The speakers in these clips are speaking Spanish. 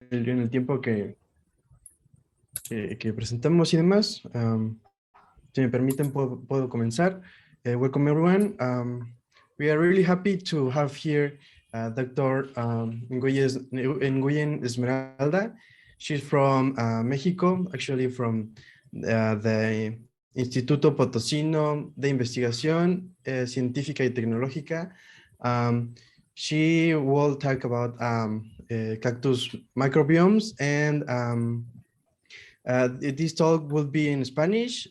en el tiempo que presentamos y demás. Si me permiten, puedo comenzar. Welcome everyone. We are really happy to have here Dr. Nguyen Esmeralda. She's from Mexico, actually from the Instituto Potosino de Investigación Científica y Tecnológica. She will talk about cactus microbiomes, and this talk will be in Spanish.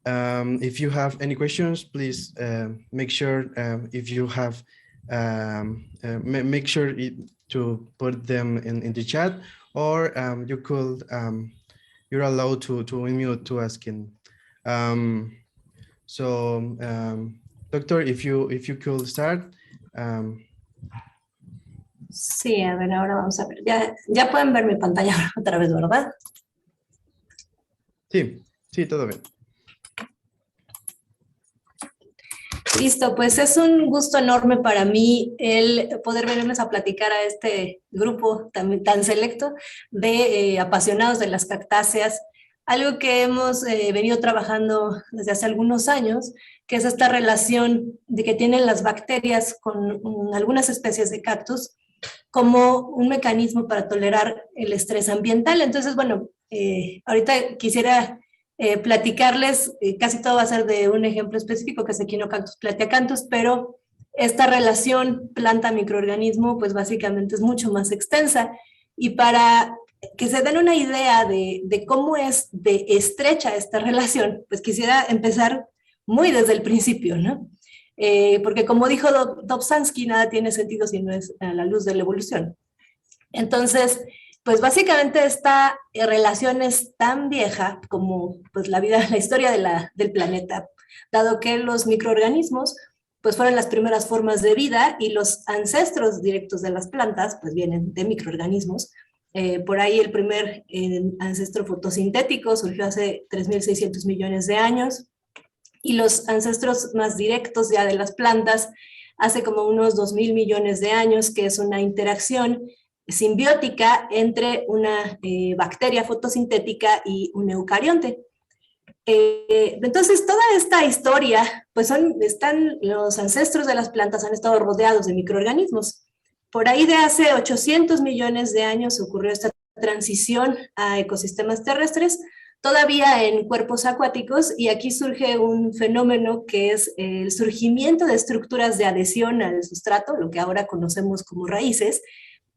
If you have any questions, please make sure if you have make sure to put them in the chat, or you could you're allowed to unmute to ask in. Doctor, if you could start. Sí, a ver, ahora vamos a ver. Ya pueden ver mi pantalla otra vez, ¿verdad? Sí, todo bien. Listo, pues es un gusto enorme para mí el poder venirles a platicar a este grupo tan selecto de apasionados de las cactáceas, algo que hemos venido trabajando desde hace algunos años, que es esta relación de que tienen las bacterias con algunas especies de cactus como un mecanismo para tolerar el estrés ambiental. Entonces, bueno, ahorita quisiera platicarles, casi todo va a ser de un ejemplo específico, que es Echinocactus plateacanthus, pero esta relación planta-microorganismo, pues básicamente es mucho más extensa. Y para que se den una idea de cómo es de estrecha esta relación, pues quisiera empezar muy desde el principio, ¿no? Porque como dijo Dobzhansky, nada tiene sentido si no es a la luz de la evolución. Entonces, pues básicamente esta relación es tan vieja como pues la historia del planeta, dado que los microorganismos pues fueron las primeras formas de vida y los ancestros directos de las plantas pues vienen de microorganismos. Por ahí el primer ancestro fotosintético surgió hace 3.600 millones de años, y los ancestros más directos ya de las plantas hace como unos 2.000 millones de años, que es una interacción simbiótica entre una bacteria fotosintética y un eucarionte. Entonces, toda esta historia, pues los ancestros de las plantas han estado rodeados de microorganismos. Por ahí de hace 800 millones de años ocurrió esta transición a ecosistemas terrestres, todavía en cuerpos acuáticos, y aquí surge un fenómeno que es el surgimiento de estructuras de adhesión al sustrato, lo que ahora conocemos como raíces,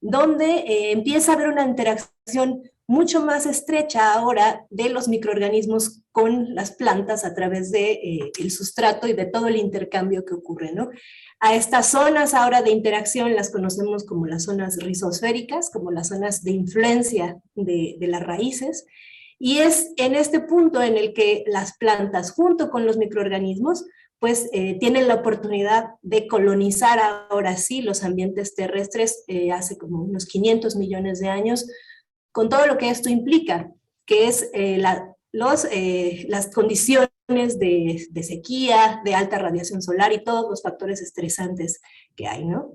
donde empieza a haber una interacción mucho más estrecha ahora de los microorganismos con las plantas a través de el sustrato y de todo el intercambio que ocurre, ¿no? A estas zonas ahora de interacción las conocemos como las zonas rizosféricas, como las zonas de influencia de las raíces, y es en este punto en el que las plantas, junto con los microorganismos, pues tienen la oportunidad de colonizar ahora sí los ambientes terrestres hace como unos 500 millones de años, con todo lo que esto implica, que es las condiciones de sequía, de alta radiación solar y todos los factores estresantes que hay, ¿no?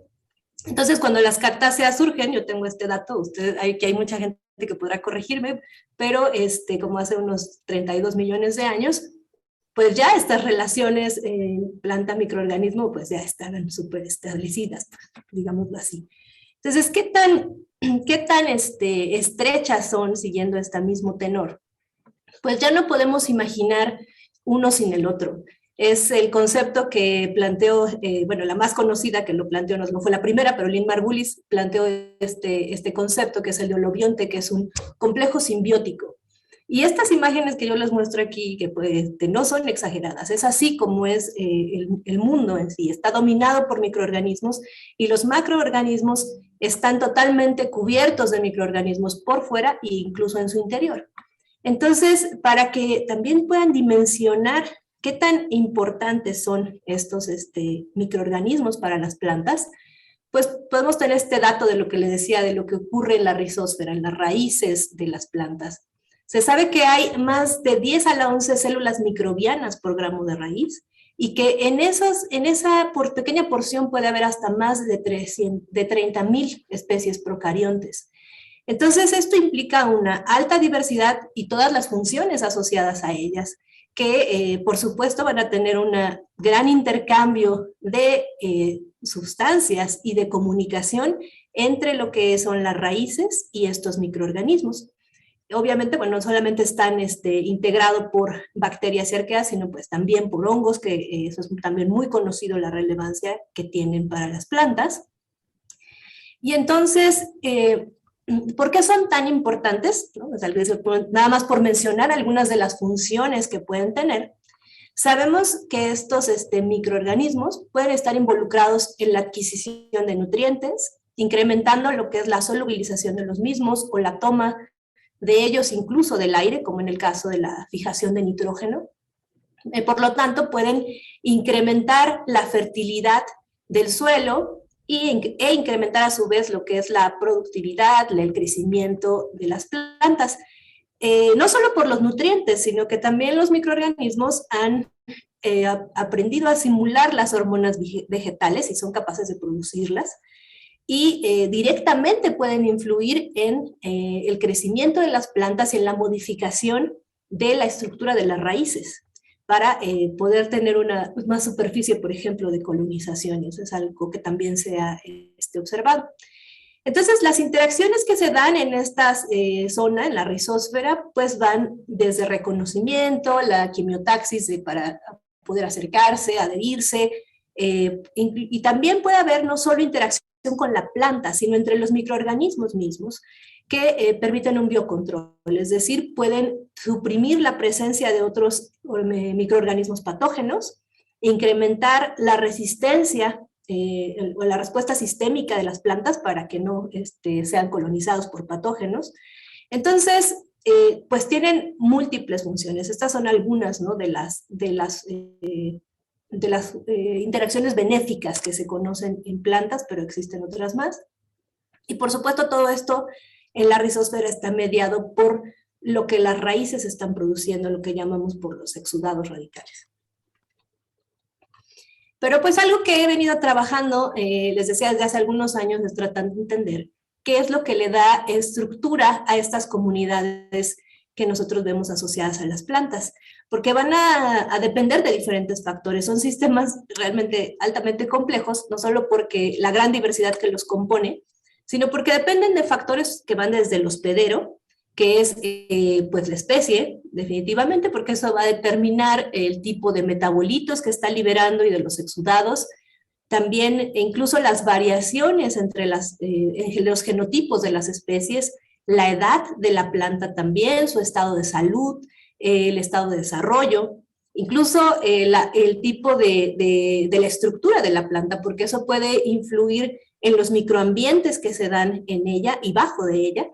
Entonces, cuando las cactáceas surgen, yo tengo este dato, que hay mucha gente que podrá corregirme, pero como hace unos 32 millones de años, pues ya estas relaciones planta-microorganismo pues ya estaban súper establecidas, digámoslo así. Entonces, ¿qué tan estrechas son siguiendo este mismo tenor? Pues ya no podemos imaginar uno sin el otro. Es el concepto que planteó, bueno, la más conocida que lo planteó, no fue la primera, pero Lynn Margulis planteó este concepto, que es el de holobionte, que es un complejo simbiótico. Y estas imágenes que yo les muestro aquí, que pues, no son exageradas, es así como es el mundo en sí. Está dominado por microorganismos y los macroorganismos están totalmente cubiertos de microorganismos por fuera e incluso en su interior. Entonces, para que también puedan dimensionar qué tan importantes son estos microorganismos para las plantas, pues podemos tener este dato de lo que les decía, de lo que ocurre en la rizósfera, en las raíces de las plantas. Se sabe que hay más de 10 a la 11 células microbianas por gramo de raíz, y que en esa pequeña porción puede haber hasta más de 30.000 especies procariontes. Entonces, esto implica una alta diversidad y todas las funciones asociadas a ellas, que por supuesto van a tener un gran intercambio de sustancias y de comunicación entre lo que son las raíces y estos microorganismos. Obviamente, bueno, no solamente están integrados por bacterias y arqueas, sino pues también por hongos, que eso es también muy conocido, la relevancia que tienen para las plantas. Y entonces, ¿por qué son tan importantes? ¿No? O sea, nada más por mencionar algunas de las funciones que pueden tener. Sabemos que estos microorganismos pueden estar involucrados en la adquisición de nutrientes, incrementando lo que es la solubilización de los mismos o la toma de ellos incluso del aire, como en el caso de la fijación de nitrógeno. Por lo tanto, pueden incrementar la fertilidad del suelo e incrementar a su vez lo que es la productividad, el crecimiento de las plantas. No solo por los nutrientes, sino que también los microorganismos han aprendido a simular las hormonas vegetales y son capaces de producirlas, y directamente pueden influir en el crecimiento de las plantas y en la modificación de la estructura de las raíces para poder tener más superficie, por ejemplo, de colonización. Eso es algo que también se ha observado. Entonces, las interacciones que se dan en esta zona, en la rizósfera, pues van desde reconocimiento, la quimiotaxis para poder acercarse, adherirse, y también puede haber no solo interacción con la planta, sino entre los microorganismos mismos, que permiten un biocontrol, es decir, pueden suprimir la presencia de otros microorganismos patógenos, incrementar la resistencia o la respuesta sistémica de las plantas para que no sean colonizados por patógenos. Entonces, pues tienen múltiples funciones. Estas son algunas, ¿no?, de las interacciones benéficas que se conocen en plantas, pero existen otras más. Y por supuesto, todo esto en la rizósfera está mediado por lo que las raíces están produciendo, lo que llamamos por los exudados radicales. Pero pues algo que he venido trabajando, les decía, desde hace algunos años, es tratando de entender qué es lo que le da estructura a estas comunidades que nosotros vemos asociadas a las plantas, porque van a depender de diferentes factores. Son sistemas realmente altamente complejos, no solo porque la gran diversidad que los compone, sino porque dependen de factores que van desde el hospedero, que es pues la especie, definitivamente, porque eso va a determinar el tipo de metabolitos que está liberando y de los exudados. También incluso las variaciones entre los genotipos de las especies, la edad de la planta también, su estado de salud, el estado de desarrollo, incluso el tipo de la estructura de la planta, porque eso puede influir en los microambientes que se dan en ella y bajo de ella.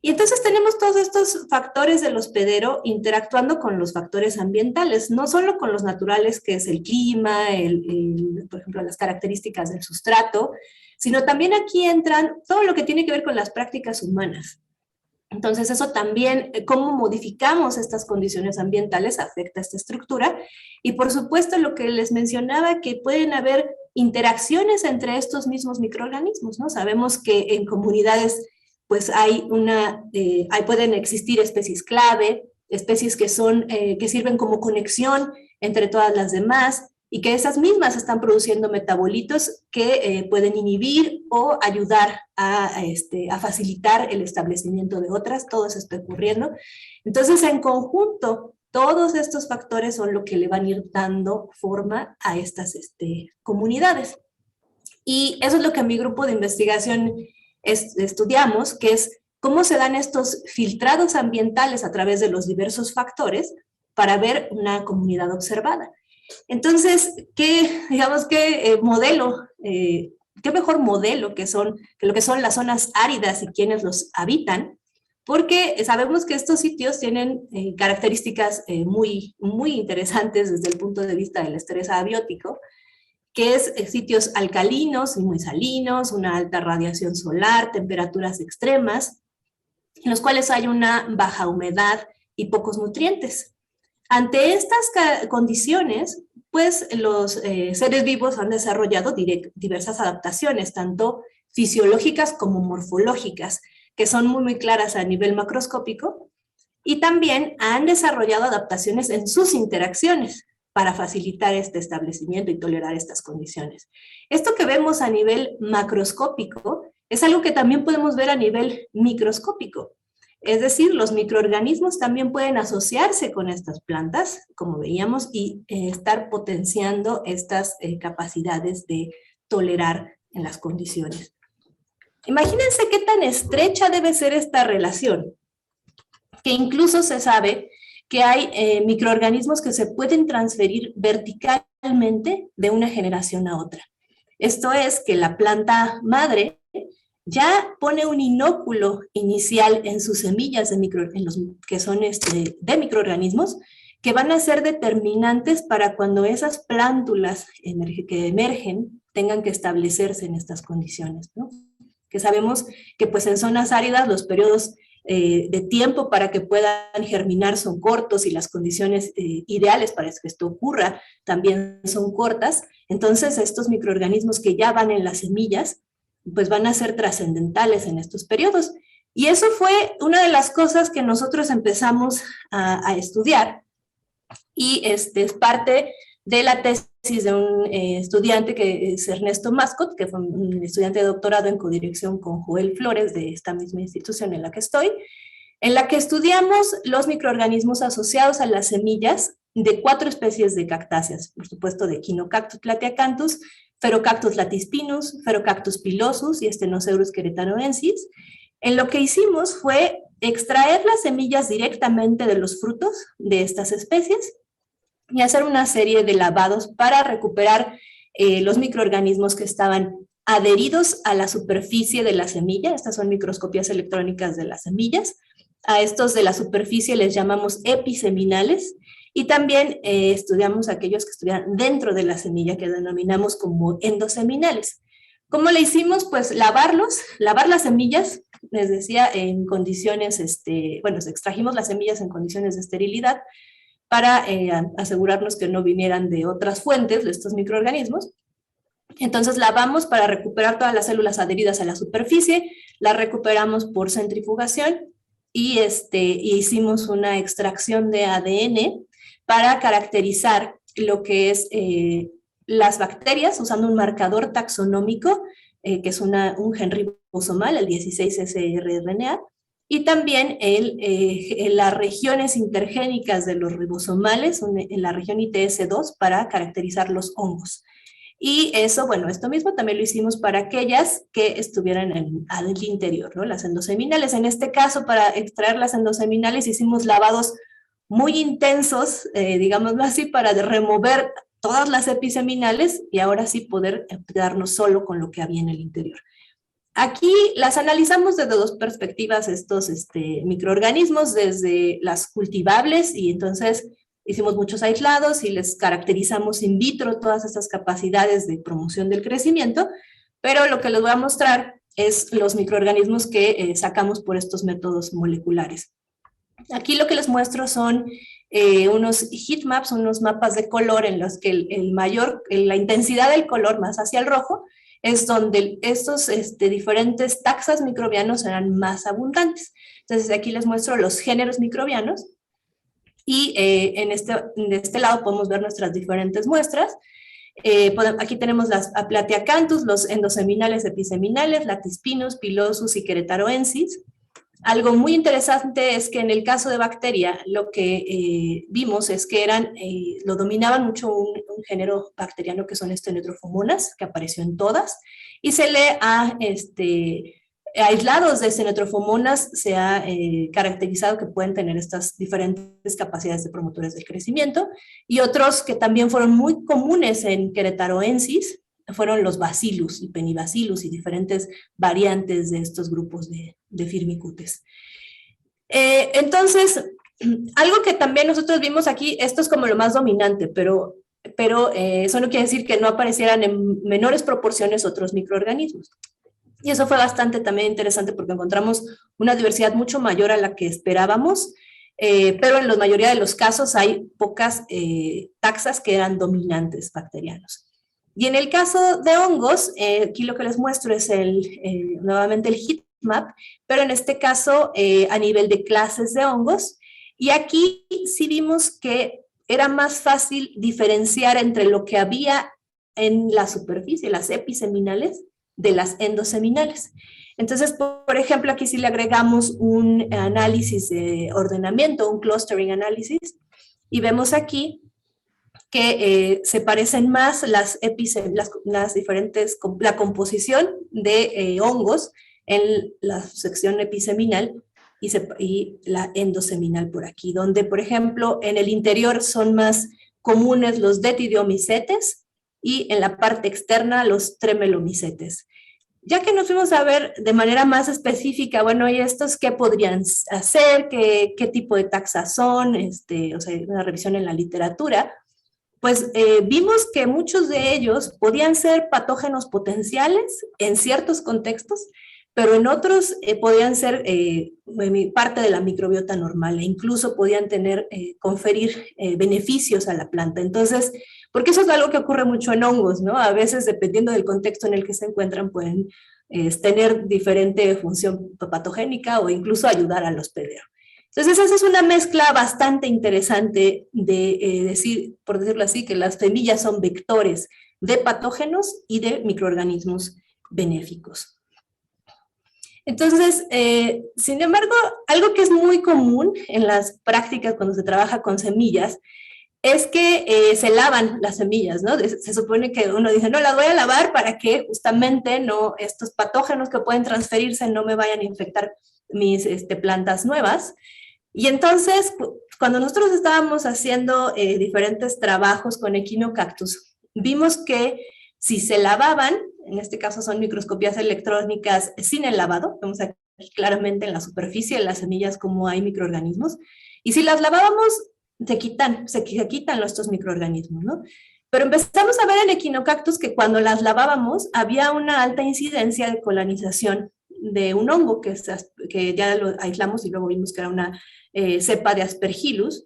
Y entonces tenemos todos estos factores del hospedero interactuando con los factores ambientales, no solo con los naturales, que es el clima, por ejemplo, las características del sustrato, sino también aquí entran todo lo que tiene que ver con las prácticas humanas. Entonces eso también, cómo modificamos estas condiciones ambientales afecta a esta estructura. Y por supuesto lo que les mencionaba, que pueden haber interacciones entre estos mismos microorganismos, ¿no? Sabemos que en comunidades pues pueden existir especies clave, especies que sirven como conexión entre todas las demás, y que esas mismas están produciendo metabolitos que pueden inhibir o ayudar a facilitar el establecimiento de otras. Todo eso está ocurriendo. Entonces, en conjunto, todos estos factores son lo que le van a ir dando forma a estas comunidades. Y eso es lo que en mi grupo de investigación estudiamos, que es cómo se dan estos filtrados ambientales a través de los diversos factores para ver una comunidad observada. Entonces, ¿qué mejor modelo que lo que son las zonas áridas y quienes los habitan? Porque sabemos que estos sitios tienen características muy, muy interesantes desde el punto de vista del estrés abiótico, que es sitios alcalinos y muy salinos, una alta radiación solar, temperaturas extremas, en los cuales hay una baja humedad y pocos nutrientes. Ante estas condiciones, pues los seres vivos han desarrollado diversas adaptaciones, tanto fisiológicas como morfológicas, que son muy claras a nivel macroscópico, y también han desarrollado adaptaciones en sus interacciones para facilitar este establecimiento y tolerar estas condiciones. Esto que vemos a nivel macroscópico es algo que también podemos ver a nivel microscópico. Es decir, los microorganismos también pueden asociarse con estas plantas, como veíamos, y estar potenciando estas capacidades de tolerar en las condiciones. Imagínense qué tan estrecha debe ser esta relación, que incluso se sabe que hay microorganismos que se pueden transferir verticalmente de una generación a otra. Esto es que la planta madre ya pone un inóculo inicial en sus semillas que son de microorganismos que van a ser determinantes para cuando esas plántulas que emergen tengan que establecerse en estas condiciones, ¿no? Que sabemos que pues en zonas áridas los periodos de tiempo para que puedan germinar son cortos y las condiciones ideales para que esto ocurra también son cortas. Entonces estos microorganismos que ya van en las semillas pues van a ser trascendentales en estos periodos. Y eso fue una de las cosas que nosotros empezamos a estudiar, y es parte de la tesis de un estudiante que es Ernesto Mascot, que fue un estudiante de doctorado en codirección con Joel Flores de esta misma institución en la que estoy, en la que estudiamos los microorganismos asociados a las semillas de 4 especies de cactáceas, por supuesto de Echinocactus plateacanthus, Pherocactus latispinus, Pherocactus pilosus y Stenoceurus queretanoensis. En lo que hicimos fue extraer las semillas directamente de los frutos de estas especies y hacer una serie de lavados para recuperar los microorganismos que estaban adheridos a la superficie de la semilla. Estas son microscopías electrónicas de las semillas. A estos de la superficie les llamamos episeminales, y también estudiamos aquellos que estuvieran dentro de la semilla, que denominamos como endoseminales. ¿Cómo le hicimos? Pues lavar las semillas, les decía, en condiciones, extrajimos las semillas en condiciones de esterilidad para asegurarnos que no vinieran de otras fuentes de estos microorganismos. Entonces lavamos para recuperar todas las células adheridas a la superficie, las recuperamos por centrifugación y hicimos una extracción de ADN para caracterizar lo que es las bacterias usando un marcador taxonómico, que es un gen ribosomal, el 16S-rRNA, y también las regiones intergénicas de los ribosomales, en la región ITS2, para caracterizar los hongos. Y eso, bueno, esto mismo también lo hicimos para aquellas que estuvieran al interior, ¿no? Las endoseminales. En este caso, para extraer las endoseminales, hicimos lavados muy intensos, digámoslo así, para remover todas las episeminales y ahora sí poder quedarnos solo con lo que había en el interior. Aquí las analizamos desde 2 perspectivas estos microorganismos, desde las cultivables, y entonces hicimos muchos aislados y les caracterizamos in vitro todas estas capacidades de promoción del crecimiento, pero lo que les voy a mostrar es los microorganismos que sacamos por estos métodos moleculares. Aquí lo que les muestro son unos heat maps, unos mapas de color en los que la intensidad del color más hacia el rojo es donde estos diferentes taxas microbianos eran más abundantes. Entonces aquí les muestro los géneros microbianos y de este lado podemos ver nuestras diferentes muestras. Aquí tenemos las Plateacanthus, los endoseminales, episeminales, Latispinus, Pilosus y Queretaroensis. Algo muy interesante es que en el caso de bacteria, lo que vimos es que lo dominaban mucho un género bacteriano que son Stenotrophomonas, que apareció en todas, y se le ha, aislados de Stenotrophomonas, se ha caracterizado que pueden tener estas diferentes capacidades de promotores del crecimiento, y otros que también fueron muy comunes en Queretaroensis, fueron los Bacillus y Penibacillus y diferentes variantes de estos grupos de Firmicutes. Entonces, algo que también nosotros vimos aquí, esto es como lo más dominante, pero eso no quiere decir que no aparecieran en menores proporciones otros microorganismos. Y eso fue bastante también interesante porque encontramos una diversidad mucho mayor a la que esperábamos, pero en la mayoría de los casos hay pocas taxas que eran dominantes bacterianos. Y en el caso de hongos, aquí lo que les muestro es nuevamente el heat heatmap, pero en este caso a nivel de clases de hongos. Y aquí sí vimos que era más fácil diferenciar entre lo que había en la superficie, las episeminales, de las endoseminales. Entonces, por ejemplo, aquí sí le agregamos un análisis de ordenamiento, un clustering análisis, y vemos aquí que se parecen más las diferentes, la composición de hongos en la sección episeminal y la endoseminal por aquí, donde, por ejemplo, en el interior son más comunes los detidiomicetes y en la parte externa los tremelomicetes. Ya que nos fuimos a ver de manera más específica, bueno, ¿y estos qué podrían hacer? ¿Qué tipo de taxas son? O sea, una revisión en la literatura. Pues vimos que muchos de ellos podían ser patógenos potenciales en ciertos contextos, pero en otros podían ser parte de la microbiota normal e incluso podían conferir beneficios a la planta. Entonces, porque eso es algo que ocurre mucho en hongos, ¿no? A veces, dependiendo del contexto en el que se encuentran, pueden tener diferente función patogénica o incluso ayudar al hospedero. Entonces, esa es una mezcla bastante interesante de decir, por decirlo así, que las semillas son vectores de patógenos y de microorganismos benéficos. Entonces, sin embargo, algo que es muy común en las prácticas cuando se trabaja con semillas es que se lavan las semillas, ¿no? Se supone que uno dice, no, las voy a lavar para que justamente no, estos patógenos que pueden transferirse no me vayan a infectar mis plantas nuevas. Y entonces, cuando nosotros estábamos haciendo diferentes trabajos con Echinocactus, vimos que si se lavaban, en este caso son microscopías electrónicas sin el lavado, vemos aquí claramente en la superficie de las semillas cómo hay microorganismos, y si las lavábamos, se quitan estos microorganismos, ¿no? Pero empezamos a ver en Echinocactus que cuando las lavábamos había una alta incidencia de colonización de un hongo que ya lo aislamos y luego vimos que era una cepa de Aspergillus.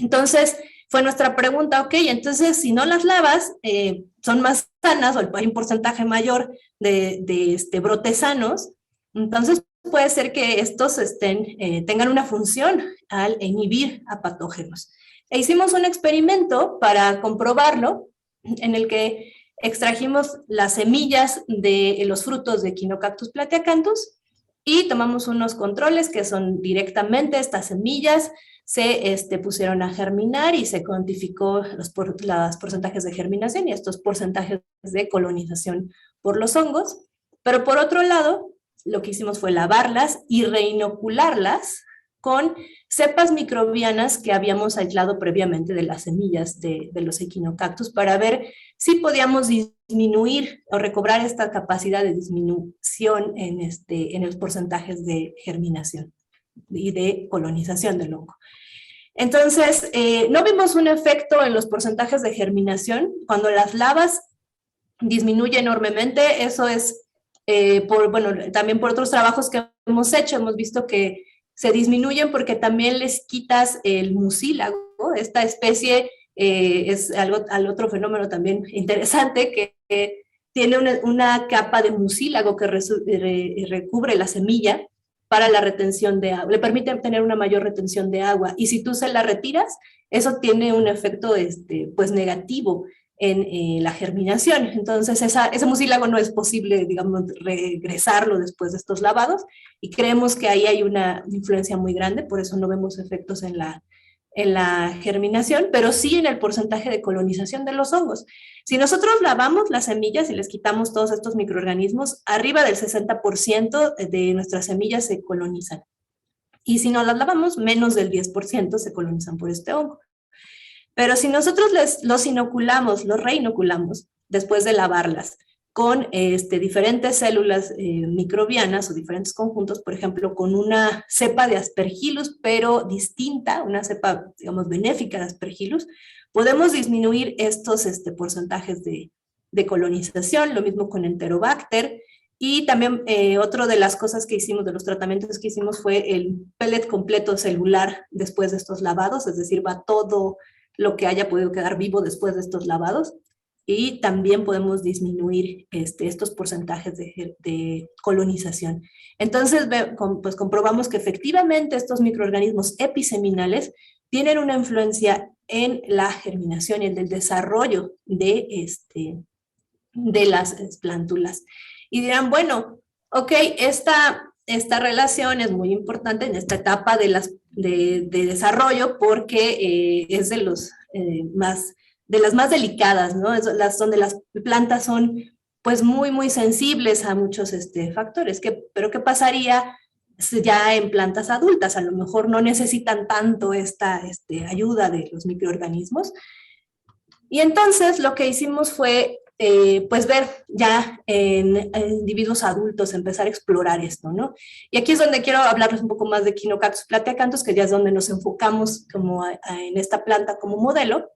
Entonces, fue nuestra pregunta, ok, entonces si no las lavas, son más sanas o hay un porcentaje mayor de brotes sanos, entonces puede ser que estos tengan una función al inhibir a patógenos. E hicimos un experimento para comprobarlo, en el que extrajimos las semillas de los frutos de Echinocactus plateacanthus y tomamos unos controles que son directamente estas semillas, se pusieron a germinar y se cuantificó los porcentajes de germinación y estos porcentajes de colonización por los hongos. Pero por otro lado, lo que hicimos fue lavarlas y reinocularlas con cepas microbianas que habíamos aislado previamente de las semillas de los Echinocactus para ver si podíamos disminuir o recobrar esta capacidad de disminución en los porcentajes de germinación y de colonización del hongo. Entonces, no vimos un efecto en los porcentajes de germinación. Cuando las lavas disminuye enormemente, eso es, también por otros trabajos que hemos hecho, hemos visto que se disminuyen porque también les quitas el mucílago. Esta especie es al otro fenómeno también interesante, que tiene una capa de mucílago que recubre la semilla para la retención de agua, le permite tener una mayor retención de agua, y si tú se la retiras, eso tiene un efecto pues negativo en la germinación. Entonces ese mucílago no es posible, digamos, regresarlo después de estos lavados, y creemos que ahí hay una influencia muy grande, por eso no vemos efectos en la germinación, pero sí en el porcentaje de colonización de los hongos. Si nosotros lavamos las semillas y les quitamos todos estos microorganismos, arriba del 60% de nuestras semillas se colonizan. Y si no las lavamos, menos del 10% se colonizan por este hongo. Pero si nosotros los inoculamos, los reinoculamos, después de lavarlas, con diferentes células microbianas o diferentes conjuntos, por ejemplo, con una cepa de Aspergillus, pero distinta, una cepa, digamos, benéfica de Aspergillus, podemos disminuir estos porcentajes de colonización, lo mismo con Enterobacter, y también otra de las cosas que hicimos, de los tratamientos que hicimos, fue el pellet completo celular después de estos lavados, es decir, va todo lo que haya podido quedar vivo después de estos lavados. y también podemos disminuir estos porcentajes de colonización. Entonces, pues comprobamos que efectivamente estos microorganismos episeminales tienen una influencia en la germinación y en el desarrollo de las plántulas. Y dirán, bueno, ok, esta relación es muy importante en esta etapa de desarrollo porque es de las más delicadas, ¿no? Donde las plantas son pues muy sensibles a muchos factores. Pero ¿qué pasaría ya en plantas adultas? A lo mejor no necesitan tanto esta ayuda de los microorganismos. Y entonces lo que hicimos fue pues ver ya en individuos adultos, empezar a explorar esto, ¿no? Y aquí es donde quiero hablarles un poco más de Echinocactus plateacanthus, que ya es donde nos enfocamos como en esta planta como modelo,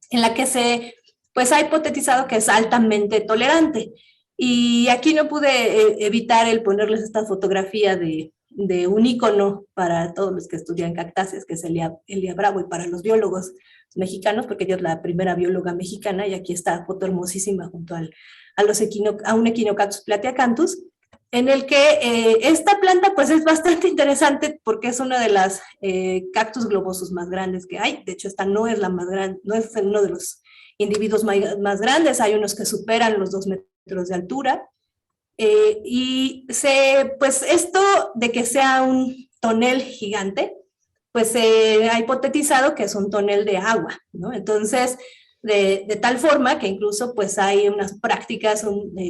en la que se pues ha hipotetizado que es altamente tolerante. Y aquí no pude evitar el ponerles esta fotografía de un ícono para todos los que estudian cactáceas, que es Elia Bravo, y para los biólogos mexicanos, porque ella es la primera bióloga mexicana, y aquí está foto hermosísima junto a un Echinocactus plateacanthus, en el que esta planta pues es bastante interesante porque es una de las cactus globosos más grandes que hay. De hecho, esta no es la más grande, no es uno de los individuos más grandes, hay unos que superan los 2 metros de altura. Y pues esto de que sea un tonel gigante, pues se ha hipotetizado que es un tonel de agua, ¿no? Entonces, de tal forma que incluso pues hay unas prácticas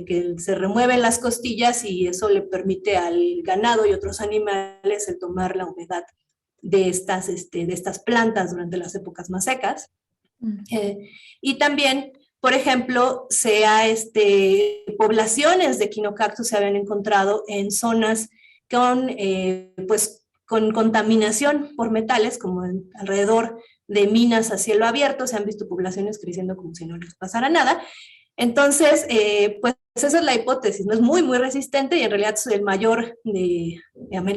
que se remueven las costillas y eso le permite al ganado y otros animales el tomar la humedad de estas plantas durante las épocas más secas. Y también, por ejemplo, poblaciones de Echinocactus se habían encontrado en zonas con contaminación por metales, como alrededor de minas a cielo abierto. Se han visto poblaciones creciendo como si no les pasara nada. Entonces, pues esa es la hipótesis, ¿no? Es muy resistente y en realidad es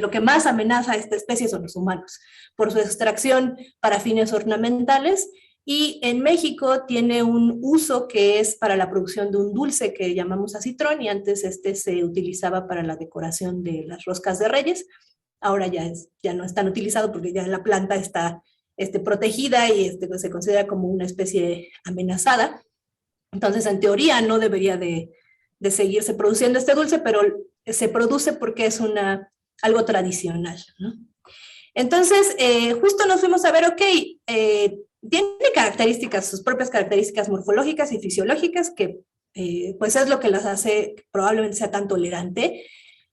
lo que más amenaza a esta especie son los humanos, por su extracción para fines ornamentales. Y en México tiene un uso que es para la producción de un dulce que llamamos acitrón, y antes se utilizaba para la decoración de las roscas de Reyes. Ahora ya no es tan utilizado porque ya la planta está protegida y se considera como una especie amenazada. Entonces, en teoría, no debería de seguirse produciendo este dulce, pero se produce porque es algo tradicional, ¿no? Entonces, justo nos fuimos a ver, ok, tiene sus propias características morfológicas y fisiológicas que pues es lo que las hace probablemente sea tan tolerante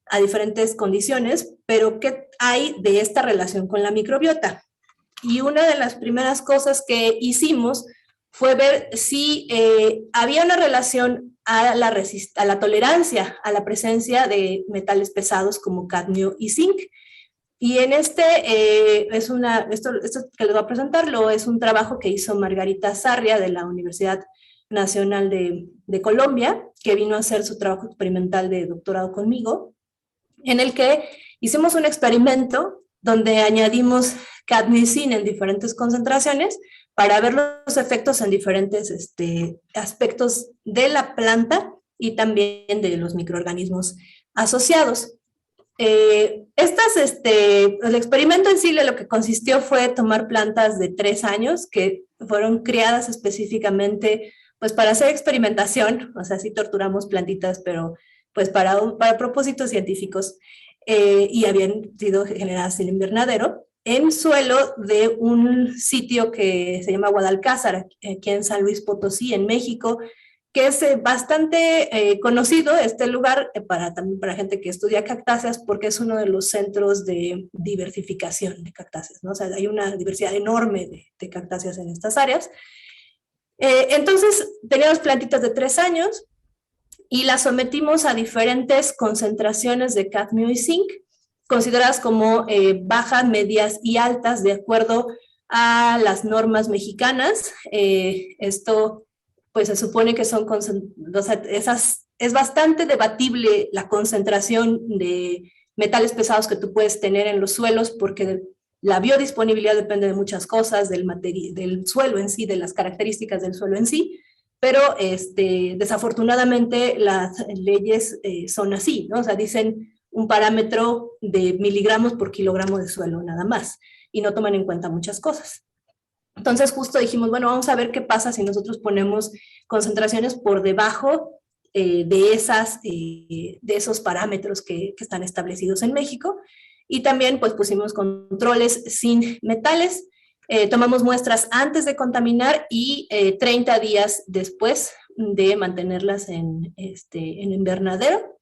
a diferentes condiciones, pero ¿qué hay de esta relación con la microbiota? Y una de las primeras cosas que hicimos fue ver si había una relación a la tolerancia a la presencia de metales pesados como cadmio y zinc. Y esto que les voy a presentarlo es un trabajo que hizo Margarita Sarria de la Universidad Nacional de Colombia, que vino a hacer su trabajo experimental de doctorado conmigo, en el que hicimos un experimento donde añadimos cadmio y zinc en diferentes concentraciones para ver los efectos en diferentes aspectos de la planta y también de los microorganismos asociados. El experimento en sí lo que consistió fue tomar plantas de 3 años que fueron criadas específicamente pues para hacer experimentación, o sea, sí torturamos plantitas, pero pues para propósitos científicos, y habían sido generadas en invernadero, en suelo de un sitio que se llama Guadalcázar, aquí en San Luis Potosí, en México, que es bastante conocido este lugar también para gente que estudia cactáceas, porque es uno de los centros de diversificación de cactáceas, ¿no? O sea, hay una diversidad enorme de cactáceas en estas áreas. Entonces, teníamos plantitas de 3 años y las sometimos a diferentes concentraciones de cadmio y zinc, consideradas como bajas, medias y altas, de acuerdo a las normas mexicanas. Esto pues se supone que es bastante debatible la concentración de metales pesados que tú puedes tener en los suelos, porque la biodisponibilidad depende de muchas cosas, del suelo en sí, de las características del suelo en sí. pero desafortunadamente las leyes son así, ¿no? O sea, dicen un parámetro de miligramos por kilogramo de suelo nada más, y no toman en cuenta muchas cosas. Entonces justo dijimos, bueno, vamos a ver qué pasa si nosotros ponemos concentraciones por debajo de esos parámetros que están establecidos en México. Y también pues pusimos controles sin metales, tomamos muestras antes de contaminar y 30 días después de mantenerlas en invernadero,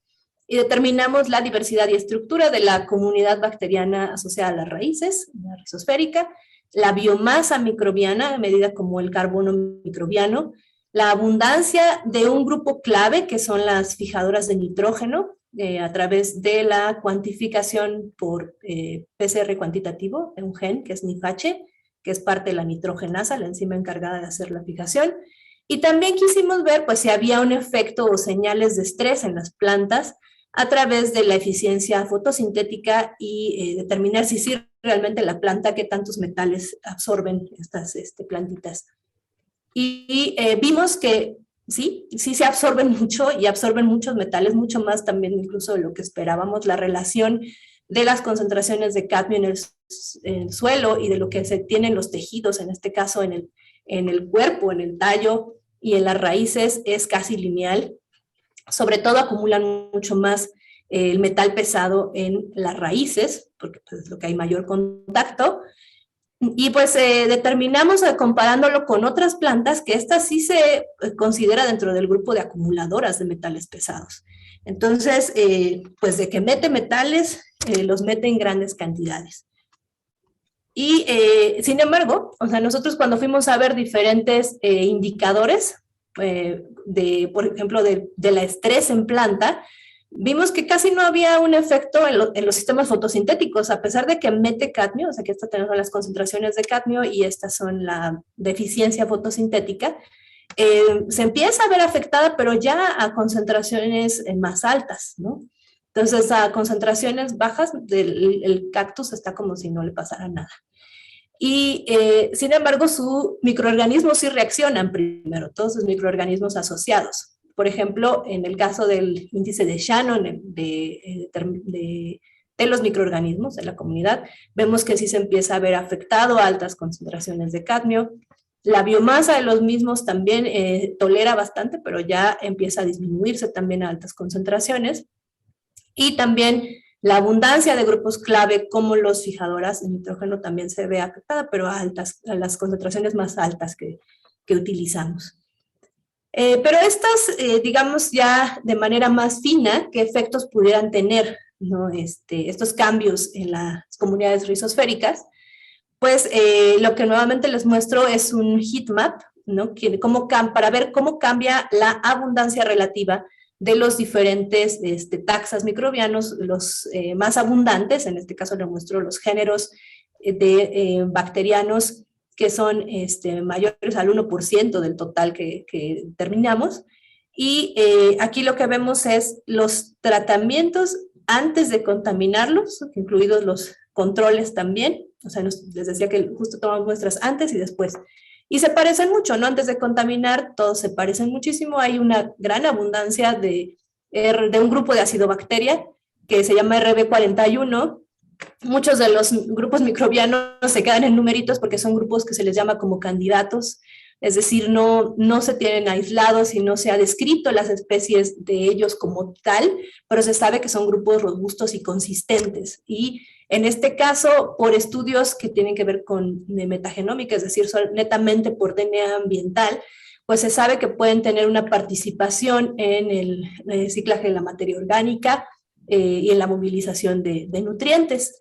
y determinamos la diversidad y estructura de la comunidad bacteriana asociada a las raíces, la rizosférica, la biomasa microbiana, medida como el carbono microbiano, la abundancia de un grupo clave, que son las fijadoras de nitrógeno, a través de la cuantificación por PCR cuantitativo de un gen, que es NIFH, que es parte de la nitrogenasa, la enzima encargada de hacer la fijación. Y también quisimos ver pues, si había un efecto o señales de estrés en las plantas a través de la eficiencia fotosintética y determinar si sí realmente la planta qué tantos metales absorben estas plantitas. Y vimos que sí se absorben mucho y absorben muchos metales, mucho más también incluso de lo que esperábamos. La relación de las concentraciones de cadmio en el suelo y de lo que se tiene en los tejidos, en este caso en el cuerpo, en el tallo y en las raíces, es casi lineal. Sobre todo acumulan mucho más el metal pesado en las raíces, porque pues, es lo que hay mayor contacto. Y pues determinamos, comparándolo con otras plantas, que esta sí se considera dentro del grupo de acumuladoras de metales pesados. Entonces, pues de que mete metales, los mete en grandes cantidades. Y sin embargo, o sea, nosotros cuando fuimos a ver diferentes indicadores, por ejemplo, de la estrés en planta, vimos que casi no había un efecto en los sistemas fotosintéticos, a pesar de que mete cadmio, o sea que estas tenemos las concentraciones de cadmio y estas son la deficiencia fotosintética, se empieza a ver afectada, pero ya a concentraciones más altas, ¿no? Entonces, a concentraciones bajas, el cactus está como si no le pasara nada. Y sin embargo, sus microorganismos sí reaccionan primero, todos sus microorganismos asociados. Por ejemplo, en el caso del índice de Shannon de los microorganismos de la comunidad, vemos que sí se empieza a ver afectado a altas concentraciones de cadmio. La biomasa de los mismos también tolera bastante, pero ya empieza a disminuirse también a altas concentraciones. Y también la abundancia de grupos clave como los fijadoras de nitrógeno también se ve afectada, pero a las concentraciones más altas que utilizamos. Pero estas, digamos ya de manera más fina, ¿qué efectos pudieran tener, ¿no? Estos cambios en las comunidades rizosféricas? Pues lo que nuevamente les muestro es un heatmap, ¿no? Para ver cómo cambia la abundancia relativa de los diferentes taxas microbianos, los más abundantes, en este caso les muestro los géneros de bacterianos que son mayores al 1% del total que terminamos. Y aquí lo que vemos es los tratamientos antes de contaminarlos, incluidos los controles también. O sea, les decía que justo tomamos muestras antes y después. Y se parecen mucho, ¿no? Antes de contaminar, todos se parecen muchísimo. Hay una gran abundancia de un grupo de acidobacteria que se llama RB41. Muchos de los grupos microbianos se quedan en numeritos porque son grupos que se les llama como candidatos, es decir, no se tienen aislados y no se ha descrito las especies de ellos como tal, pero se sabe que son grupos robustos y consistentes. Y en este caso, por estudios que tienen que ver con metagenómica, es decir, son netamente por DNA ambiental, pues se sabe que pueden tener una participación en el reciclaje de la materia orgánica, y en la movilización de nutrientes.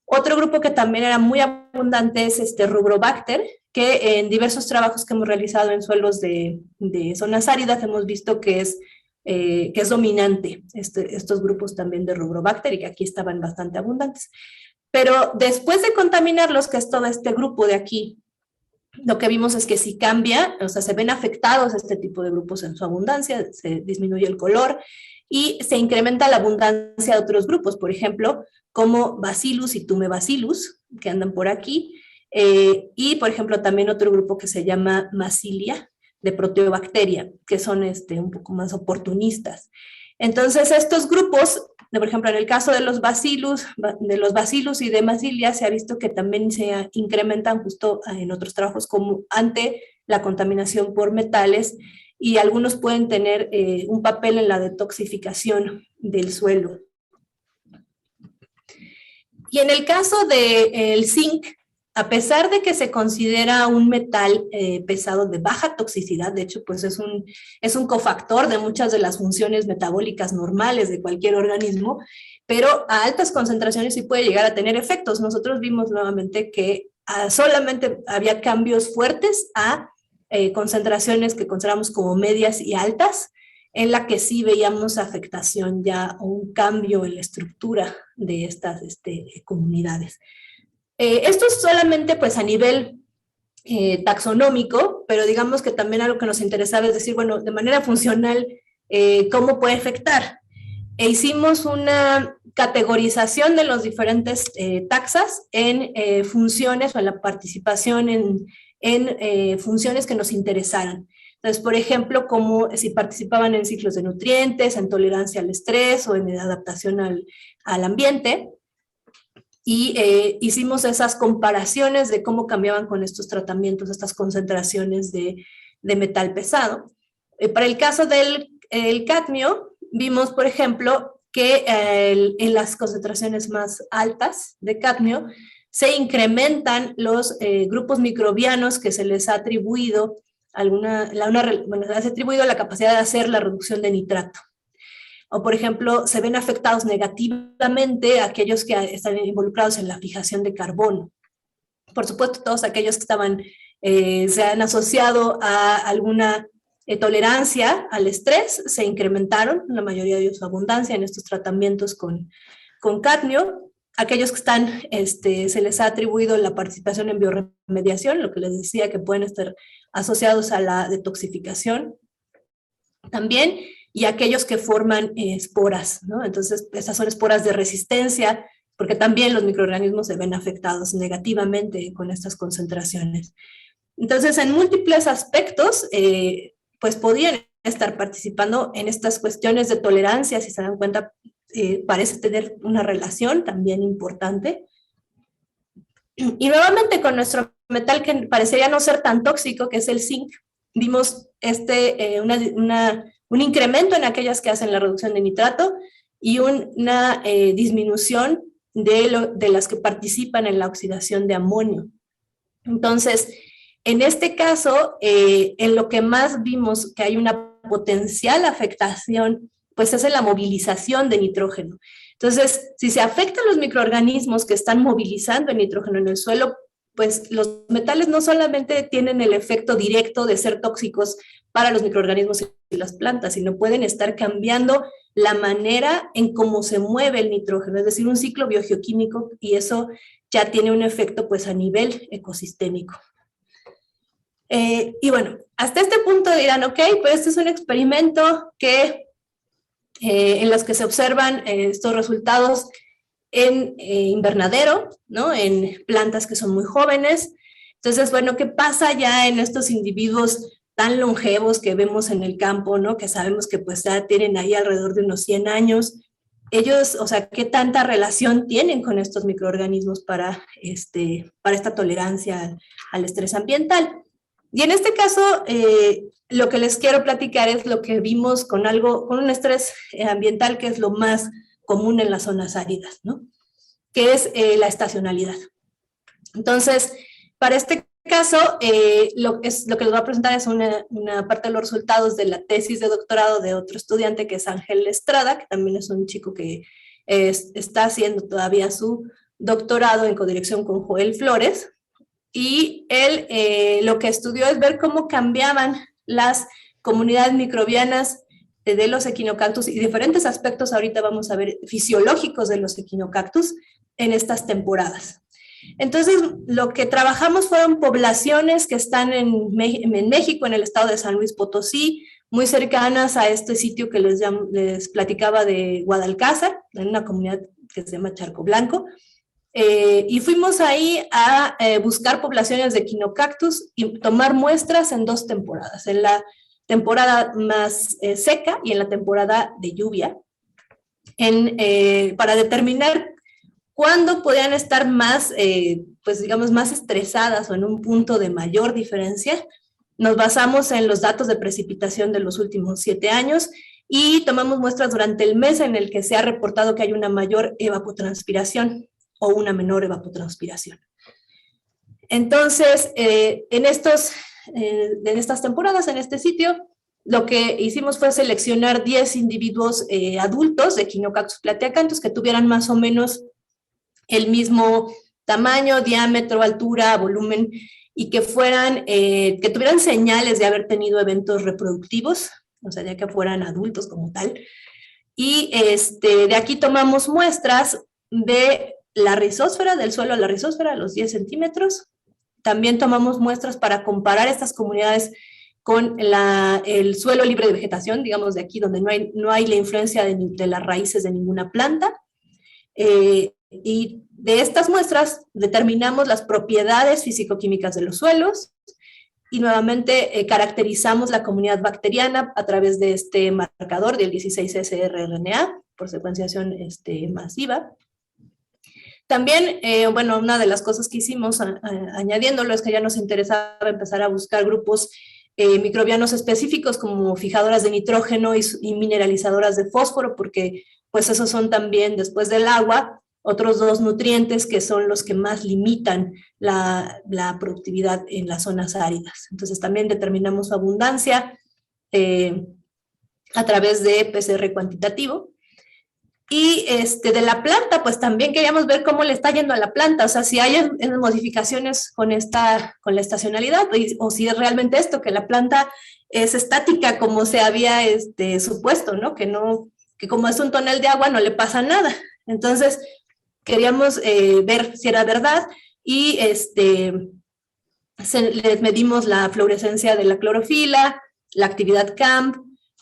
Otro grupo que también era muy abundante es Rubrobacter, que en diversos trabajos que hemos realizado en suelos de zonas áridas hemos visto que es dominante estos grupos también de Rubrobacter y que aquí estaban bastante abundantes. Pero después de contaminarlos, que es todo este grupo de aquí, lo que vimos es que si cambia, o sea, se ven afectados este tipo de grupos en su abundancia, se disminuye el color, y se incrementa la abundancia de otros grupos, por ejemplo, como Bacillus y Tumebacillus, que andan por aquí, y por ejemplo también otro grupo que se llama Massilia. de proteobacteria, que son un poco más oportunistas. Entonces, estos grupos, por ejemplo, en el caso de los bacillus y de Bacillia, se ha visto que también se incrementan justo en otros trabajos como ante la contaminación por metales, y algunos pueden tener un papel en la detoxificación del suelo. Y en el caso del zinc, a pesar de que se considera un metal pesado de baja toxicidad, de hecho, pues es un cofactor de muchas de las funciones metabólicas normales de cualquier organismo, pero a altas concentraciones sí puede llegar a tener efectos. Nosotros vimos nuevamente que solamente había cambios fuertes a concentraciones que consideramos como medias y altas, en la que sí veíamos afectación ya o un cambio en la estructura de estas comunidades. Esto es solamente pues a nivel taxonómico, pero digamos que también algo que nos interesaba es decir, bueno, de manera funcional, ¿cómo puede afectar? Hicimos una categorización de los diferentes taxas en funciones o en la participación en funciones que nos interesaran. Entonces, por ejemplo, como si participaban en ciclos de nutrientes, en tolerancia al estrés o en adaptación al ambiente. Y hicimos esas comparaciones de cómo cambiaban con estos tratamientos, estas concentraciones de metal pesado. Para el caso del cadmio, vimos, por ejemplo, que en las concentraciones más altas de cadmio se incrementan los grupos microbianos que se les ha atribuido la capacidad de hacer la reducción de nitrato. O, por ejemplo, se ven afectados negativamente aquellos que están involucrados en la fijación de carbono. Por supuesto, todos aquellos que se han asociado a alguna tolerancia al estrés se incrementaron, la mayoría de ellos su abundancia en estos tratamientos con cadmio. Aquellos que se les ha atribuido la participación en bioremediación, lo que les decía que pueden estar asociados a la detoxificación también, y aquellos que forman esporas, ¿no? Entonces, estas son esporas de resistencia, porque también los microorganismos se ven afectados negativamente con estas concentraciones. Entonces, en múltiples aspectos, pues podían estar participando en estas cuestiones de tolerancia. Si se dan cuenta, parece tener una relación también importante. Y nuevamente con nuestro metal que parecería no ser tan tóxico, que es el zinc, vimos un incremento en aquellas que hacen la reducción de nitrato y una disminución de las que participan en la oxidación de amonio. Entonces, en este caso, en lo que más vimos que hay una potencial afectación, pues es en la movilización de nitrógeno. Entonces, si se afectan los microorganismos que están movilizando el nitrógeno en el suelo, pues los metales no solamente tienen el efecto directo de ser tóxicos para los microorganismos y las plantas, sino pueden estar cambiando la manera en cómo se mueve el nitrógeno, es decir, un ciclo biogeoquímico, y eso ya tiene un efecto pues a nivel ecosistémico. Y bueno, hasta este punto dirán, ok, pues este es un experimento en los que se observan estos resultados en invernadero, ¿no? En plantas que son muy jóvenes. Entonces, bueno, ¿qué pasa ya en estos individuos tan longevos que vemos en el campo, ¿no? Que sabemos que pues ya tienen ahí alrededor de unos 100 años. Ellos, o sea, ¿qué tanta relación tienen con estos microorganismos para esta tolerancia al estrés ambiental? Y en este caso, lo que les quiero platicar es lo que vimos con un estrés ambiental que es lo más común en las zonas áridas, ¿no? Que es la estacionalidad. Entonces, para este caso, lo que les voy a presentar es una parte de los resultados de la tesis de doctorado de otro estudiante que es Ángel Estrada, que también es un chico que está haciendo todavía su doctorado en codirección con Joel Flores, y él lo que estudió es ver cómo cambiaban las comunidades microbianas de los equinocactus y diferentes aspectos, ahorita vamos a ver, fisiológicos de los equinocactus en estas temporadas. Entonces, lo que trabajamos fueron poblaciones que están en México, en el estado de San Luis Potosí, muy cercanas a este sitio que les platicaba de Guadalcázar, en una comunidad que se llama Charco Blanco. Y fuimos ahí a buscar poblaciones de Echinocactus y tomar muestras en 2 temporadas, en la temporada más seca y en la temporada de lluvia, para determinar cuándo podían estar más, pues digamos, más estresadas o en un punto de mayor diferencia. Nos basamos en los datos de precipitación de los últimos 7 años y tomamos muestras durante el mes en el que se ha reportado que hay una mayor evapotranspiración o una menor evapotranspiración. Entonces, en estas temporadas, en este sitio, lo que hicimos fue seleccionar 10 individuos adultos de Echinocactus plateacanthus que tuvieran más o menos el mismo tamaño, diámetro, altura, volumen, y que tuvieran señales de haber tenido eventos reproductivos, o sea, ya que fueran adultos como tal. Y de aquí tomamos muestras de la rizósfera, del suelo a la rizósfera, a los 10 centímetros. También tomamos muestras para comparar estas comunidades con el suelo libre de vegetación, digamos de aquí donde no hay la influencia de las raíces de ninguna planta. Y de estas muestras determinamos las propiedades físico-químicas de los suelos y nuevamente caracterizamos la comunidad bacteriana a través de este marcador del 16S-rRNA por secuenciación masiva. También, bueno, una de las cosas que hicimos añadiéndolo es que ya nos interesaba empezar a buscar grupos microbianos específicos como fijadoras de nitrógeno y mineralizadoras de fósforo, porque pues esos son también, después del agua, otros 2 nutrientes que son los que más limitan la productividad en las zonas áridas. Entonces también determinamos su abundancia a través de PCR cuantitativo. Y de la planta, pues también queríamos ver cómo le está yendo a la planta, o sea, si hay modificaciones con la estacionalidad, o si es realmente esto, que la planta es estática como se había supuesto, ¿no? Que como es un tonel de agua no le pasa nada. Entonces, queríamos ver si era verdad y les medimos la fluorescencia de la clorofila, la actividad CAMP,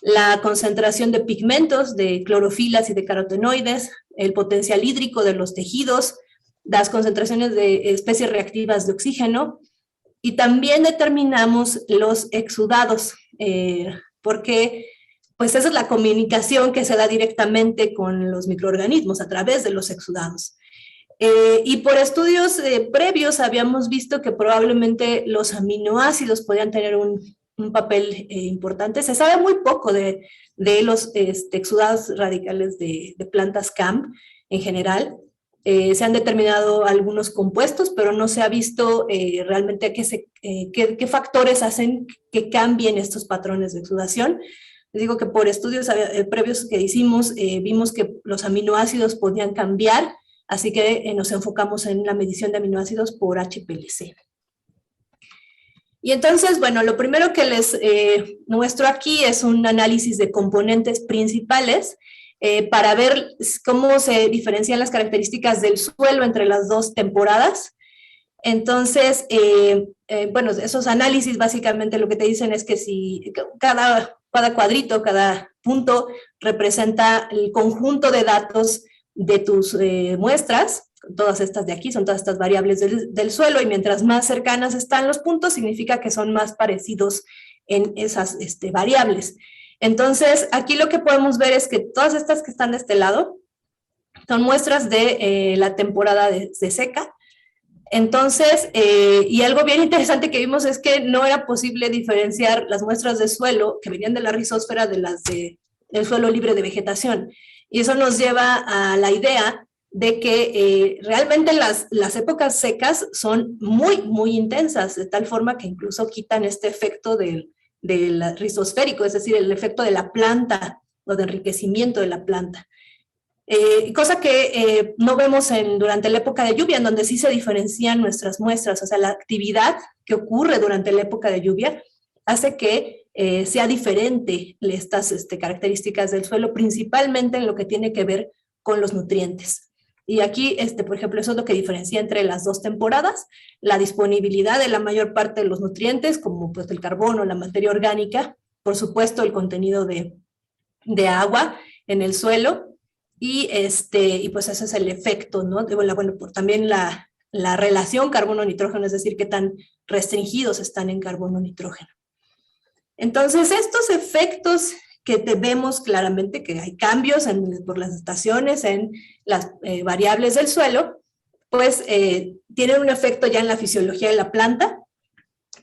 la concentración de pigmentos, de clorofilas y de carotenoides, el potencial hídrico de los tejidos, las concentraciones de especies reactivas de oxígeno, y también determinamos los exudados, porque pues esa es la comunicación que se da directamente con los microorganismos a través de los exudados. Y por estudios previos habíamos visto que probablemente los aminoácidos podían tener un papel importante. Se sabe muy poco de los exudados radicales de plantas CAMP en general. Se han determinado algunos compuestos, pero no se ha visto realmente qué factores hacen que cambien estos patrones de exudación. Les digo que por estudios previos que hicimos, vimos que los aminoácidos podían cambiar, así que nos enfocamos en la medición de aminoácidos por HPLC. Y entonces, bueno, lo primero que les muestro aquí es un análisis de componentes principales para ver cómo se diferencian las características del suelo entre las 2 temporadas. Entonces, bueno, esos análisis básicamente lo que te dicen es que si cada cuadrito, cada punto representa el conjunto de datos de tus muestras. Todas estas de aquí son todas estas variables del suelo, y mientras más cercanas están los puntos, significa que son más parecidos en esas variables. Entonces, aquí lo que podemos ver es que todas estas que están de este lado son muestras de la temporada de seca. Entonces, y algo bien interesante que vimos es que no era posible diferenciar las muestras de suelo que venían de la rizósfera de las del suelo libre de vegetación. Y eso nos lleva a la idea de que realmente las épocas secas son muy, muy intensas, de tal forma que incluso quitan este efecto del rizosférico, es decir, el efecto de la planta o de enriquecimiento de la planta. Cosa que no vemos durante la época de lluvia, en donde sí se diferencian nuestras muestras, o sea, la actividad que ocurre durante la época de lluvia hace que sea diferente estas características del suelo, principalmente en lo que tiene que ver con los nutrientes. Y aquí, por ejemplo, eso es lo que diferencia entre las 2 temporadas, la disponibilidad de la mayor parte de los nutrientes, como pues el carbono, la materia orgánica, por supuesto el contenido de agua en el suelo, y pues ese es el efecto, ¿no? Bueno, por también la relación carbono-nitrógeno, es decir, qué tan restringidos están en carbono-nitrógeno. Entonces, estos efectos que vemos claramente que hay cambios por las estaciones en las variables del suelo, pues tienen un efecto ya en la fisiología de la planta.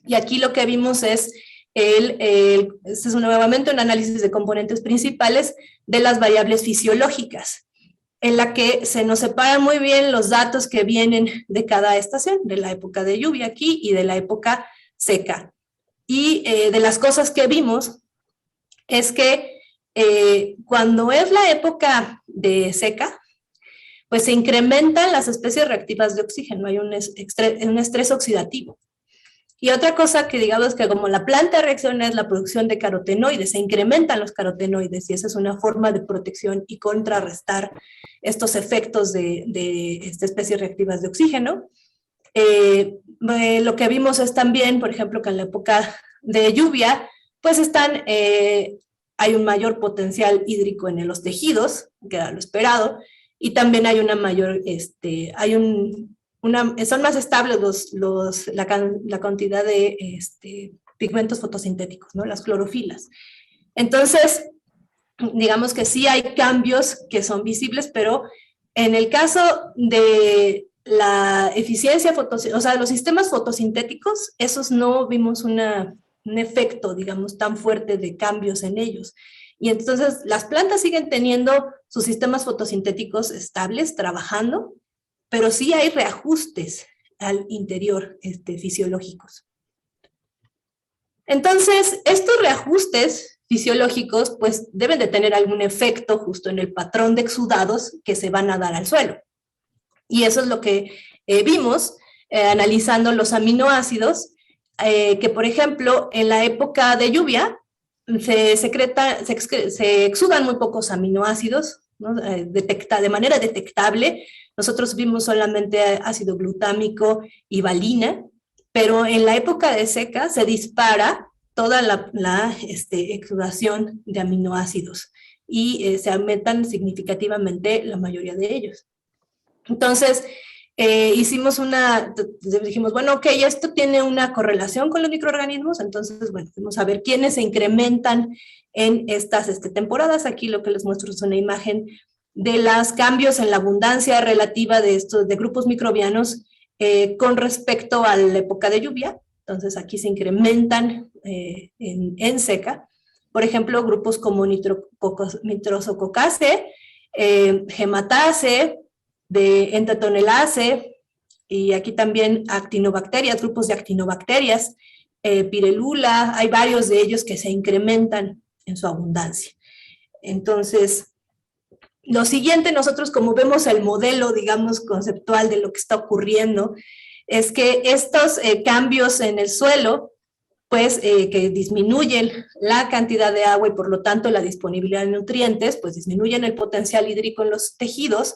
Y aquí lo que vimos es, este es nuevamente un análisis de componentes principales de las variables fisiológicas, en la que se nos separan muy bien los datos que vienen de cada estación, de la época de lluvia aquí y de la época seca. Y de las cosas que vimos es que cuando es la época de seca, pues se incrementan las especies reactivas de oxígeno, hay un estrés oxidativo. Y otra cosa que digamos es que como la planta reacciona es la producción de carotenoides, se incrementan los carotenoides y esa es una forma de protección y contrarrestar estos efectos de especies reactivas de oxígeno. Lo que vimos es también, por ejemplo, que en la época de lluvia, pues hay un mayor potencial hídrico en los tejidos, que era lo esperado, y también hay una mayor, son más estables la cantidad de pigmentos fotosintéticos, ¿no? Las clorofilas. Entonces, digamos que sí hay cambios que son visibles, pero en el caso de la eficiencia o sea, los sistemas fotosintéticos, esos no vimos un efecto, digamos, tan fuerte de cambios en ellos. Y entonces las plantas siguen teniendo sus sistemas fotosintéticos estables, trabajando, pero sí hay reajustes al interior fisiológicos. Entonces, estos reajustes fisiológicos pues deben de tener algún efecto justo en el patrón de exudados que se van a dar al suelo. Y eso es lo que vimos analizando los aminoácidos, que por ejemplo en la época de lluvia se exudan muy pocos aminoácidos, ¿no? De manera detectable. Nosotros vimos solamente ácido glutámico y valina, pero en la época de seca se dispara toda la exudación de aminoácidos y se aumentan significativamente la mayoría de ellos. Entonces, dijimos, bueno, ok, esto tiene una correlación con los microorganismos, entonces, bueno, vamos a ver quiénes se incrementan en estas temporadas. Aquí lo que les muestro es una imagen de los cambios en la abundancia relativa de grupos microbianos con respecto a la época de lluvia. Entonces, aquí se incrementan en seca. Por ejemplo, grupos como nitrosococase, hematase, de entatonelase, y aquí también actinobacterias, grupos de actinobacterias, pirelula, hay varios de ellos que se incrementan en su abundancia. Entonces, lo siguiente, nosotros como vemos el modelo, digamos, conceptual de lo que está ocurriendo, es que estos cambios en el suelo, pues que disminuyen la cantidad de agua y por lo tanto la disponibilidad de nutrientes, pues disminuyen el potencial hídrico en los tejidos,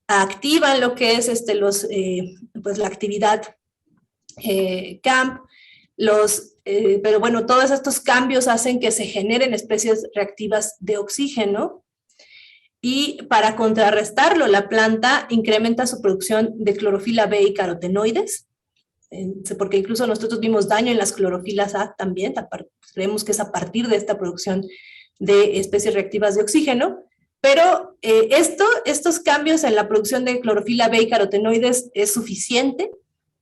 activan lo que es pues la actividad CAMP, pero bueno, todos estos cambios hacen que se generen especies reactivas de oxígeno y para contrarrestarlo la planta incrementa su producción de clorofila B y carotenoides, porque incluso nosotros vimos daño en las clorofilas A también, creemos que es a partir de esta producción de especies reactivas de oxígeno. Pero estos cambios en la producción de clorofila B y carotenoides es suficiente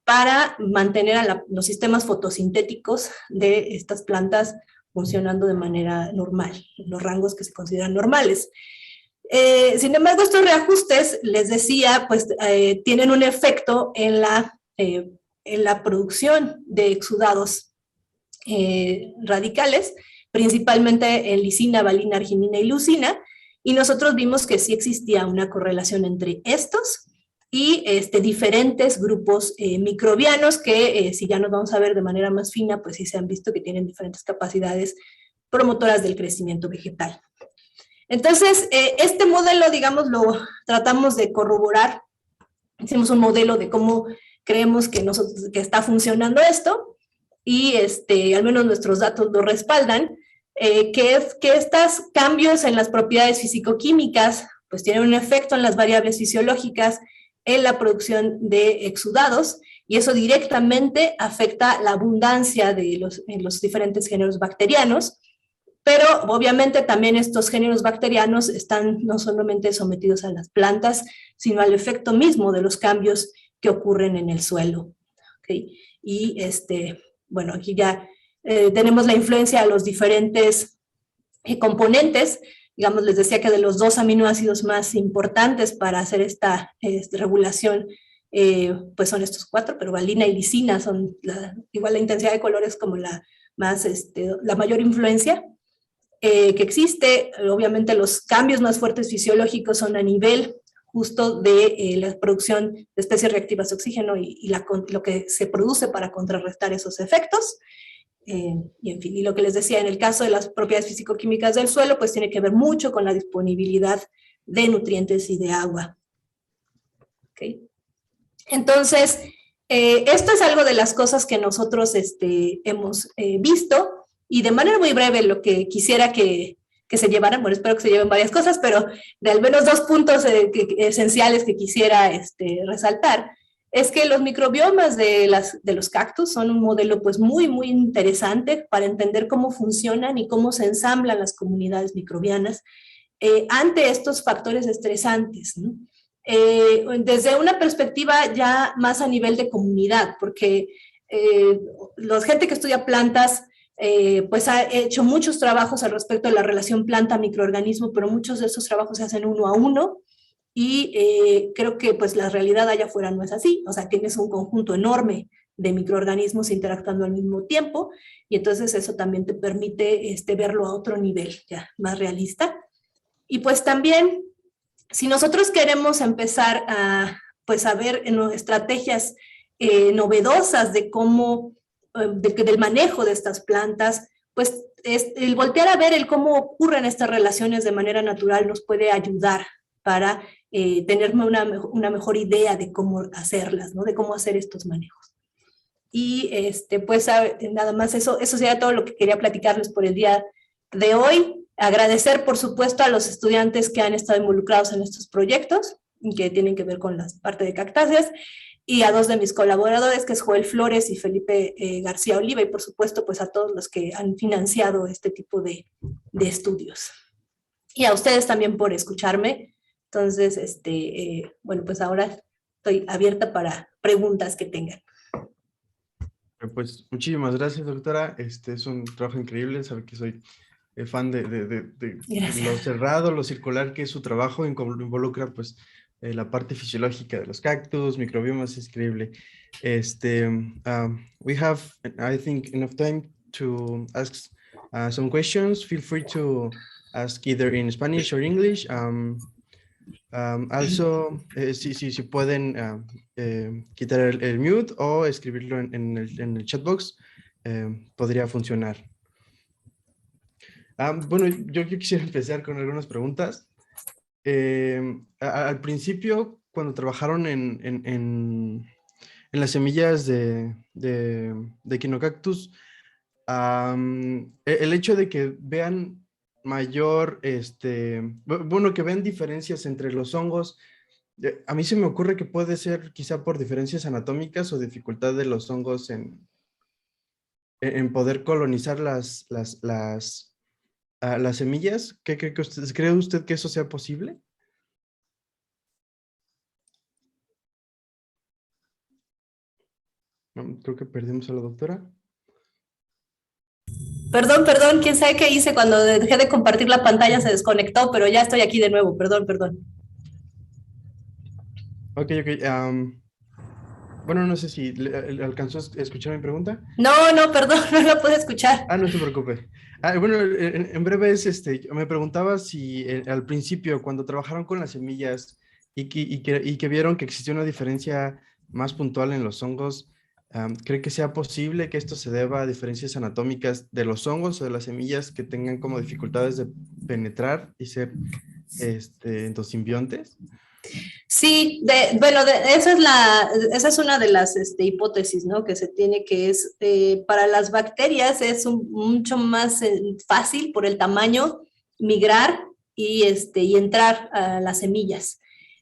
para mantener los sistemas fotosintéticos de estas plantas funcionando de manera normal, en los rangos que se consideran normales. Sin embargo, estos reajustes, les decía, pues tienen un efecto en la producción de exudados radicales, principalmente en lisina, valina, arginina y leucina, y nosotros vimos que sí existía una correlación entre estos y diferentes grupos microbianos que si ya nos vamos a ver de manera más fina, pues sí se han visto que tienen diferentes capacidades promotoras del crecimiento vegetal. Entonces, este modelo, digamos, lo tratamos de corroborar. Hicimos un modelo de cómo creemos que está funcionando esto y al menos nuestros datos lo respaldan. Que estos cambios en las propiedades físico-químicas pues tienen un efecto en las variables fisiológicas en la producción de exudados, y eso directamente afecta la abundancia en los diferentes géneros bacterianos, pero obviamente también estos géneros bacterianos están no solamente sometidos a las plantas, sino al efecto mismo de los cambios que ocurren en el suelo. ¿Okay? Y bueno, aquí ya tenemos la influencia de los diferentes componentes. Digamos, les decía que de los 2 aminoácidos más importantes para hacer esta regulación, pues son estos 4, pero valina y lisina son igual la intensidad de colores como la mayor influencia que existe. Obviamente los cambios más fuertes fisiológicos son a nivel justo de la producción de especies reactivas de oxígeno y lo que se produce para contrarrestar esos efectos. Y en fin, y lo que les decía, en el caso de las propiedades físico-químicas del suelo, pues tiene que ver mucho con la disponibilidad de nutrientes y de agua. ¿Okay? Entonces, esto es algo de las cosas que nosotros hemos visto, y de manera muy breve lo que quisiera que se llevaran, bueno, espero que se lleven varias cosas, pero de al menos 2 puntos esenciales que quisiera resaltar, es que los microbiomas de los cactus son un modelo pues muy, muy interesante para entender cómo funcionan y cómo se ensamblan las comunidades microbianas ante estos factores estresantes, ¿no? Desde una perspectiva ya más a nivel de comunidad, porque la gente que estudia plantas pues ha hecho muchos trabajos al respecto de la relación planta-microorganismo, pero muchos de esos trabajos se hacen 1 a 1, y creo que pues la realidad allá afuera no es así. O sea, tienes un conjunto enorme de microorganismos interactuando al mismo tiempo, y entonces eso también te permite verlo a otro nivel, ya más realista. Y pues también, si nosotros queremos empezar a ver estrategias novedosas de cómo, del manejo de estas plantas, pues el voltear a ver cómo ocurren estas relaciones de manera natural nos puede ayudar para tener una mejor idea de cómo hacerlas, ¿no? De cómo hacer estos manejos. Y pues nada más eso sería todo lo que quería platicarles por el día de hoy. Agradecer, por supuesto, a los estudiantes que han estado involucrados en estos proyectos, que tienen que ver con la parte de cactáceas, y a 2 de mis colaboradores, que es Joel Flores y Felipe García Oliva, y por supuesto, pues a todos los que han financiado este tipo de estudios. Y a ustedes también por escucharme. Entonces, bueno, pues ahora estoy abierta para preguntas que tengan. Pues muchísimas gracias, doctora. Es un trabajo increíble. Sabe que soy fan de lo cerrado, lo circular que es su trabajo. Involucra pues la parte fisiológica de los cactus, microbiomas, es increíble. We have, I think, enough time to ask some questions. Feel free to ask either in Spanish or English. Also, si pueden quitar el mute o escribirlo en el chat box, podría funcionar. Bueno, yo quisiera empezar con algunas preguntas. Al principio, cuando trabajaron en las semillas de Echinocactus, el hecho de que vean mayor, bueno, que vean diferencias entre los hongos, a mí se me ocurre que puede ser quizá por diferencias anatómicas o dificultad de los hongos en poder colonizar las semillas. ¿Cree usted que eso sea posible? Creo que perdimos a la doctora. Perdón, quién sabe qué hice cuando dejé de compartir la pantalla, se desconectó, pero ya estoy aquí de nuevo, perdón. Ok. Bueno, no sé si alcanzó a escuchar mi pregunta. No, perdón, no lo pude escuchar. No se preocupe. Bueno, en breve me preguntaba si al principio, cuando trabajaron con las semillas y que vieron que existía una diferencia más puntual en los hongos, ¿cree que sea posible que esto se deba a diferencias anatómicas de los hongos o de las semillas que tengan como dificultades de penetrar y ser endosimbiontes? Sí, esa es una de las hipótesis, ¿no? Que se tiene, que es para las bacterias es mucho más fácil por el tamaño migrar y entrar a las semillas.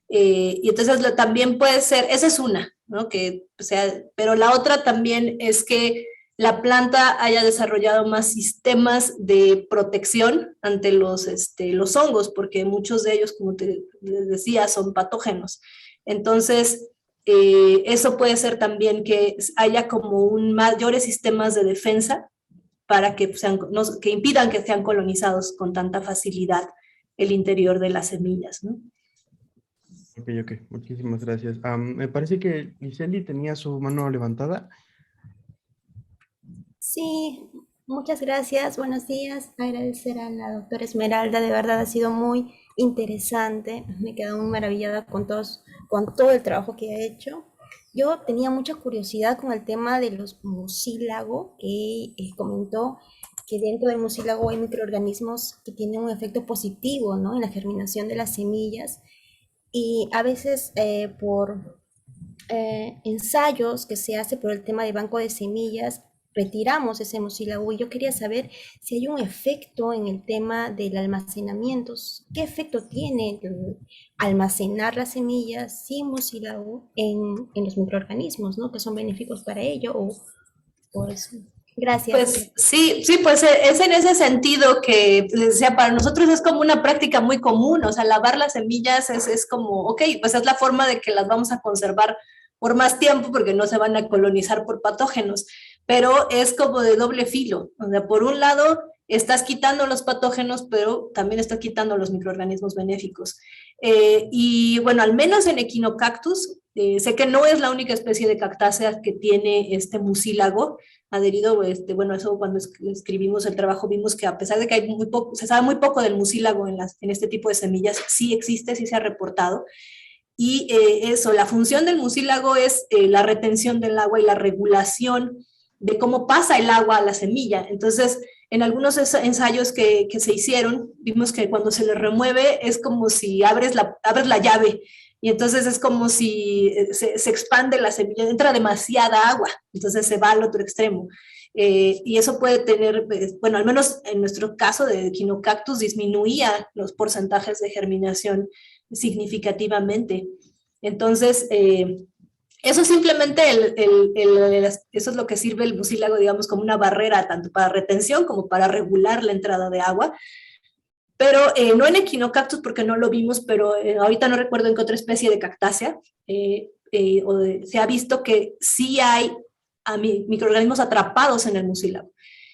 Y entonces también puede ser, esa es una, ¿no? Que, o sea, pero la otra también es que la planta haya desarrollado más sistemas de protección ante los hongos, porque muchos de ellos, como te decía, son patógenos. Entonces, eso puede ser también que haya como mayores sistemas de defensa para que, que impidan que sean colonizados con tanta facilidad el interior de las semillas, ¿no? Ok, ok, muchísimas gracias. Me parece que Giseli tenía su mano levantada. Sí, muchas gracias. Buenos días. Agradecer a la doctora Esmeralda. De verdad ha sido muy interesante. Me he quedado muy maravillada con todo el trabajo que ha hecho. Yo tenía mucha curiosidad con el tema de los mucílagos, que comentó que dentro del mucílago hay microorganismos que tienen un efecto positivo, ¿no? En la germinación de las semillas. Y a veces por ensayos que se hace por el tema de banco de semillas, retiramos ese mucílago y yo quería saber si hay un efecto en el tema del almacenamiento. ¿Qué efecto tiene el almacenar las semillas sin mucílago en los microorganismos, ¿no? Que son benéficos para ello o eso? Gracias. Pues sí, sí, pues es en ese sentido que les decía, para nosotros es como una práctica muy común, o sea, lavar las semillas es como, ok, pues es la forma de que las vamos a conservar por más tiempo porque no se van a colonizar por patógenos, pero es como de doble filo, o sea, por un lado estás quitando los patógenos, pero también estás quitando los microorganismos benéficos. Y bueno, al menos en Echinocactus, sé que no es la única especie de cactáceas que tiene este mucílago adherido, bueno, eso cuando escribimos el trabajo vimos que a pesar de que hay muy poco, se sabe muy poco del mucílago en este tipo de semillas, sí existe, sí se ha reportado. Y eso, la función del mucílago es la retención del agua y la regulación de cómo pasa el agua a la semilla. Entonces, en algunos ensayos que se hicieron, vimos que cuando se le remueve es como si abres la llave y entonces es como si se expande la semilla, entra demasiada agua, entonces se va al otro extremo. Y eso puede tener, bueno, al menos en nuestro caso de Echinocactus disminuía los porcentajes de germinación significativamente. Entonces, eso simplemente, eso es lo que sirve el mucílago, digamos, como una barrera, tanto para retención como para regular la entrada de agua. Pero no en Echinocactus porque no lo vimos, pero ahorita no recuerdo en qué otra especie de cactácea se ha visto que sí hay microorganismos atrapados en el mucílago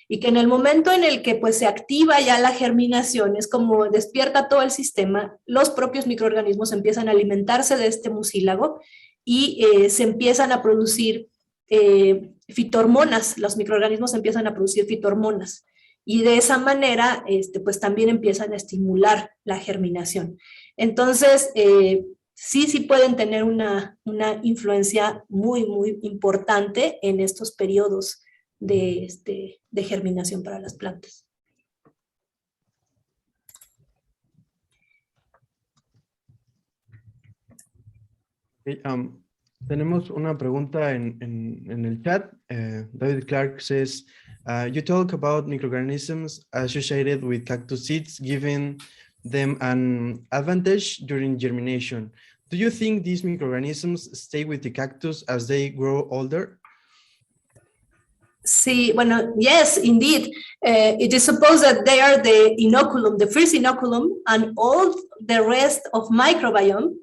y que en el momento en el que pues se activa ya la germinación, es como despierta todo el sistema, los propios microorganismos empiezan a alimentarse de este mucílago y se empiezan a producir fitohormonas, los microorganismos empiezan a producir fitohormonas y de esa manera pues también empiezan a estimular la germinación. Entonces, sí pueden tener una influencia muy, muy importante en estos periodos de germinación para las plantas. Okay, tenemos una pregunta en el chat. David Clark says, you talk about microorganisms associated with cactus seeds, giving them an advantage during germination. Do you think these microorganisms stay with the cactus as they grow older? Sí, bueno, yes, indeed. It is supposed that they are the inoculum, the first inoculum, and all the rest of microbiome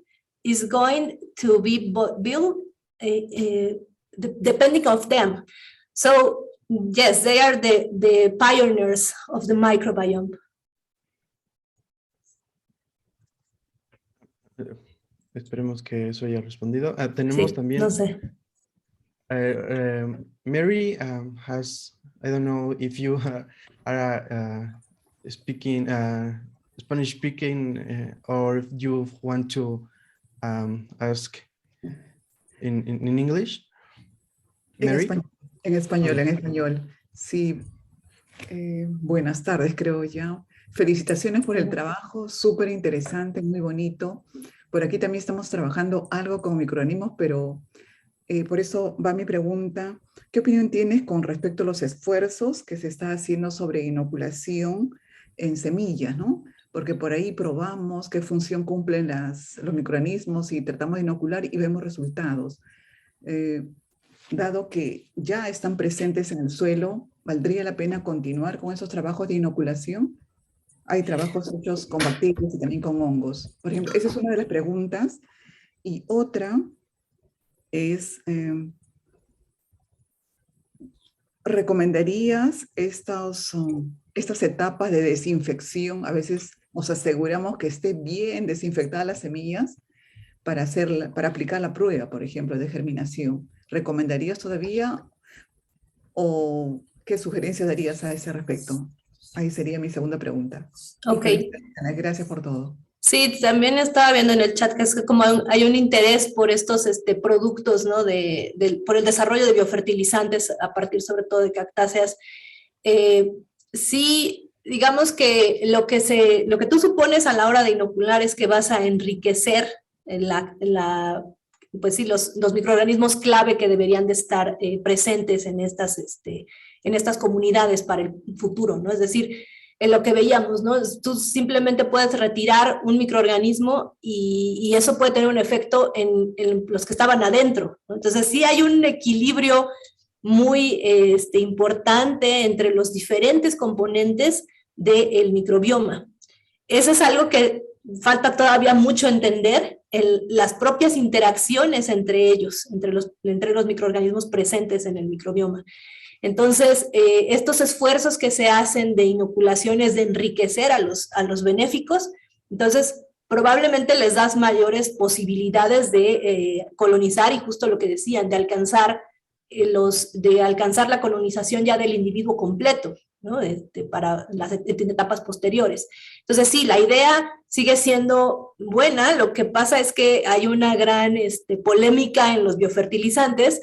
is going to be built depending on them. So, yes, they are the pioneers of the microbiome. Esperemos que eso haya respondido. Tenemos Sí, también... no sé. Mary has, I don't know if you are speaking Spanish speaking or if you want to ask in English. Mary? En español. Sí, buenas tardes, creo ya. Felicitaciones por el trabajo, súper interesante, muy bonito. Por aquí también estamos trabajando algo con microorganismos, pero por eso va mi pregunta. ¿Qué opinión tienes con respecto a los esfuerzos que se está haciendo sobre inoculación en semillas, ¿no? porque por ahí probamos qué función cumplen los microorganismos y tratamos de inocular y vemos resultados. Dado que ya están presentes en el suelo, ¿valdría la pena continuar con esos trabajos de inoculación? Hay trabajos hechos con bacterias y también con hongos. Por ejemplo, esa es una de las preguntas. Y otra es, ¿recomendarías estas etapas de desinfección? A veces nos aseguramos que esté bien desinfectadas las semillas para aplicar la prueba, por ejemplo, de germinación. ¿Recomendarías todavía o qué sugerencias darías a ese respecto? Ahí sería mi segunda pregunta. Ok. Gracias por todo. Sí, también estaba viendo en el chat que es que como hay un interés por estos productos, ¿no? Por el desarrollo de biofertilizantes a partir sobre todo de cactáceas. Sí, digamos que lo que tú supones a la hora de inocular es que vas a enriquecer pues sí, los microorganismos clave que deberían de estar presentes en estas comunidades para el futuro, ¿no? Es decir, en lo que veíamos, ¿no? Tú simplemente puedes retirar un microorganismo y eso puede tener un efecto en los que estaban adentro, ¿no? Entonces sí hay un equilibrio muy importante entre los diferentes componentes del microbioma. Eso es algo que falta todavía mucho entender, las propias interacciones entre ellos, entre los microorganismos presentes en el microbioma. Entonces, estos esfuerzos que se hacen de inoculaciones, de enriquecer a los benéficos, entonces probablemente les das mayores posibilidades de colonizar y justo lo que decían, de alcanzar la colonización ya del individuo completo, ¿no? Para las etapas posteriores. Entonces sí, la idea sigue siendo buena, lo que pasa es que hay una gran polémica en los biofertilizantes,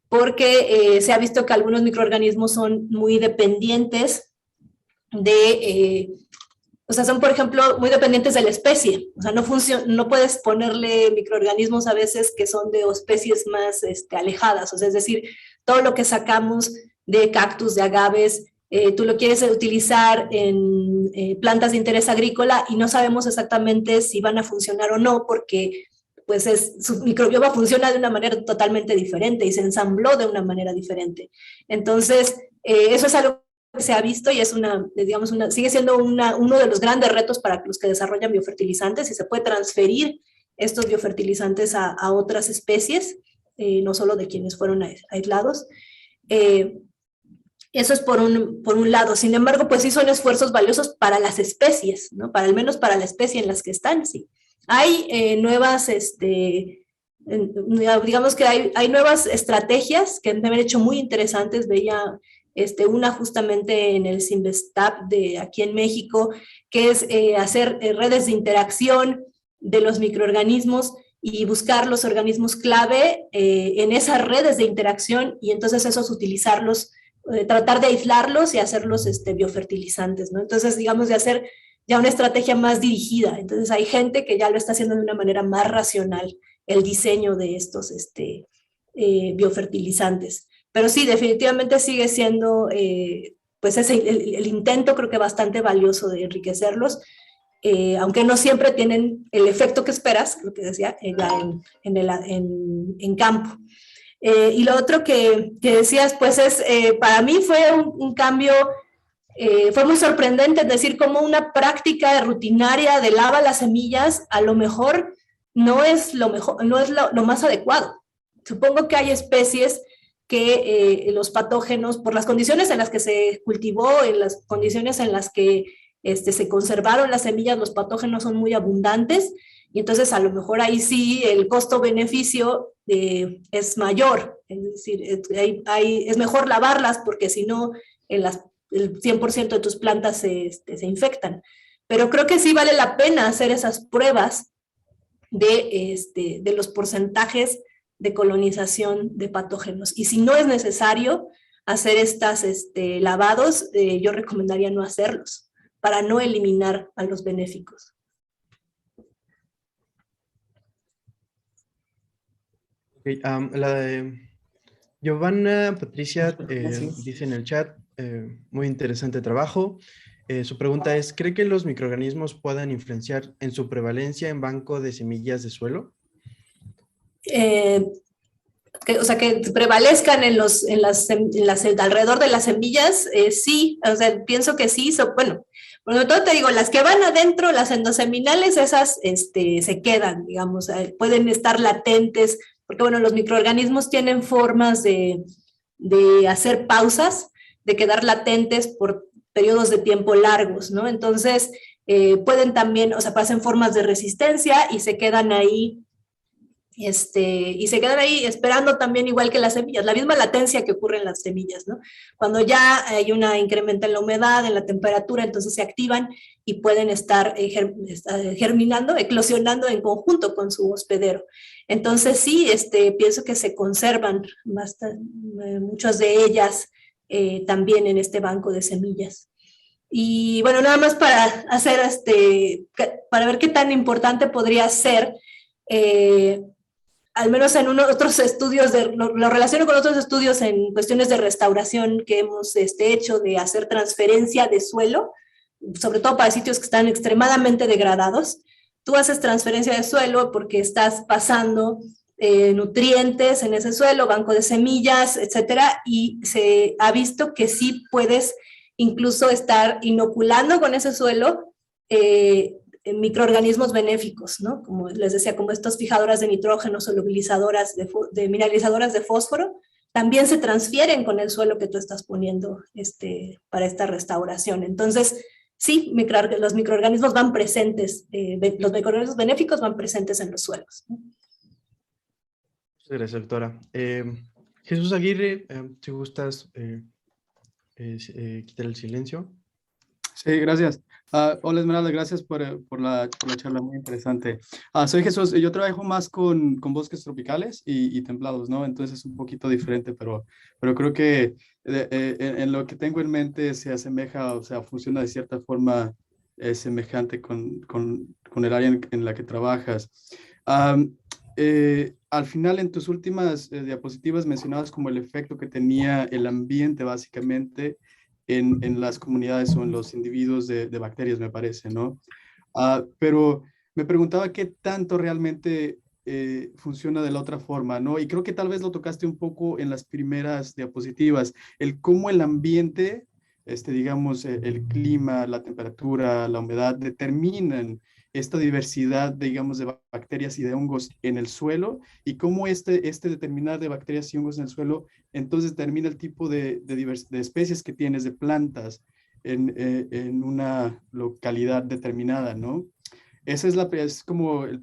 porque se ha visto que algunos microorganismos son muy dependientes o sea, son, por ejemplo, muy dependientes de la especie. O sea, no puedes ponerle microorganismos a veces que son de especies más alejadas. O sea, es decir, todo lo que sacamos de cactus, de agaves, tú lo quieres utilizar en plantas de interés agrícola y no sabemos exactamente si van a funcionar o no, porque pues su microbioma funciona de una manera totalmente diferente y se ensambló de una manera diferente. Entonces, eso es algo que se ha visto y es sigue siendo uno de los grandes retos para los que desarrollan biofertilizantes, y se puede transferir estos biofertilizantes a otras especies, no solo de quienes fueron aislados. Eso es por un lado. Sin embargo, pues sí son esfuerzos valiosos para las especies, ¿no? Al menos para la especie en las que están, sí. Hay nuevas, digamos que hay nuevas estrategias que me han hecho muy interesantes. Veía una justamente en el Simvestab de aquí en México, que es hacer redes de interacción de los microorganismos y buscar los organismos clave en esas redes de interacción, y entonces esos utilizarlos, tratar de aislarlos y hacerlos biofertilizantes, ¿no? Entonces, digamos, de hacer ya una estrategia más dirigida. Entonces hay gente que ya lo está haciendo de una manera más racional, el diseño de estos biofertilizantes. Pero sí, definitivamente sigue siendo, pues el intento creo que bastante valioso de enriquecerlos, aunque no siempre tienen el efecto que esperas, lo que decía, ya en campo. Y lo otro que decías, pues para mí fue un cambio, fue muy sorprendente, es decir, como una práctica rutinaria de lava las semillas, a lo mejor no es lo más adecuado. Supongo que hay especies que los patógenos, por las condiciones en las que se cultivó, en las condiciones en las que se conservaron las semillas, los patógenos son muy abundantes, y entonces a lo mejor ahí sí el costo-beneficio es mayor. Es decir, es mejor lavarlas, porque si no, el 100% de tus plantas se infectan. Pero creo que sí vale la pena hacer esas pruebas de los porcentajes de colonización de patógenos. Y si no es necesario hacer estas lavados, yo recomendaría no hacerlos, para no eliminar a los benéficos. Okay, la de Giovanna Patricia Gracias. dice en el chat, muy interesante trabajo. Su pregunta es, ¿cree que los microorganismos puedan influenciar en su prevalencia en banco de semillas de suelo? O sea, que prevalezcan alrededor de las semillas, sí, o sea, pienso que sí, bueno, por lo tanto te digo, las que van adentro, las endoseminales, esas se quedan, digamos, pueden estar latentes, porque bueno, los microorganismos tienen formas de hacer pausas, de quedar latentes por periodos de tiempo largos, ¿no? Entonces, pueden también, o sea, pasan formas de resistencia y se quedan ahí y se quedan ahí esperando también igual que las semillas, la misma latencia que ocurre en las semillas, ¿no? Cuando ya hay una incremento en la humedad, en la temperatura, entonces se activan y pueden estar germinando, eclosionando en conjunto con su hospedero. Entonces sí, pienso que se conservan muchas de ellas también en este banco de semillas. Y bueno, nada más para hacer para ver qué tan importante podría ser, al menos en otros estudios, lo relaciono con otros estudios en cuestiones de restauración que hemos hecho, de hacer transferencia de suelo, sobre todo para sitios que están extremadamente degradados. Tú haces transferencia de suelo porque estás pasando nutrientes en ese suelo, banco de semillas, etcétera, y se ha visto que sí puedes incluso estar inoculando con ese suelo microorganismos benéficos, ¿no? Como les decía, como estas fijadoras de nitrógeno, solubilizadoras mineralizadoras de fósforo, también se transfieren con el suelo que tú estás poniendo para esta restauración. Entonces, sí, los microorganismos van presentes, los microorganismos benéficos van presentes en los suelos, ¿no? Muchas gracias, doctora. Jesús Aguirre, si gustas quitar el silencio. Sí, gracias. Hola Esmeralda, gracias por la charla, muy interesante. Soy Jesús, yo trabajo más con bosques tropicales y templados, ¿no? Entonces es un poquito diferente, pero creo que en lo que tengo en mente se asemeja, o sea, funciona de cierta forma semejante con el área en la que trabajas. Al final, en tus últimas diapositivas mencionabas como el efecto que tenía el ambiente, básicamente, en las comunidades o en los individuos de bacterias, me parece, ¿no? Pero me preguntaba qué tanto realmente funciona de la otra forma, ¿no? Y creo que tal vez lo tocaste un poco en las primeras diapositivas, el cómo el ambiente, digamos, el clima, la temperatura, la humedad, determinan esta diversidad, digamos, de bacterias y de hongos en el suelo, y cómo este determinar de bacterias y hongos en el suelo entonces determina el tipo de especies que tienes, de plantas en una localidad determinada, ¿no? Esa es como la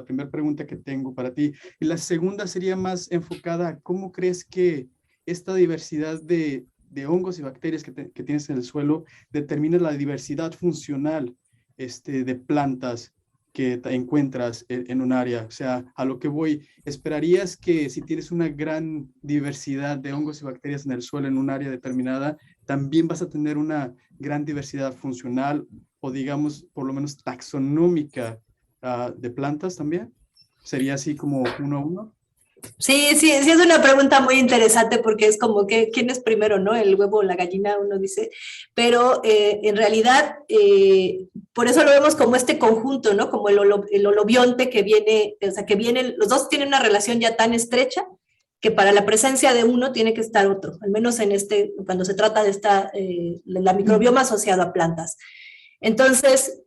primera pregunta que tengo para ti. Y la segunda sería más enfocada a cómo crees que esta diversidad de hongos y bacterias que tienes en el suelo determina la diversidad funcional de plantas que encuentras en un área. O sea, a lo que voy, ¿esperarías que si tienes una gran diversidad de hongos y bacterias en el suelo en un área determinada, también vas a tener una gran diversidad funcional o, digamos, por lo menos taxonómica de plantas también? ¿Sería así como uno a uno? Sí, es una pregunta muy interesante porque es como que, ¿quién es primero, no? El huevo o la gallina, uno dice, pero en realidad, por eso lo vemos como este conjunto, ¿no? Como el holobionte que viene, o sea, los dos tienen una relación ya tan estrecha que para la presencia de uno tiene que estar otro, al menos cuando se trata de la microbioma asociado a plantas. Entonces,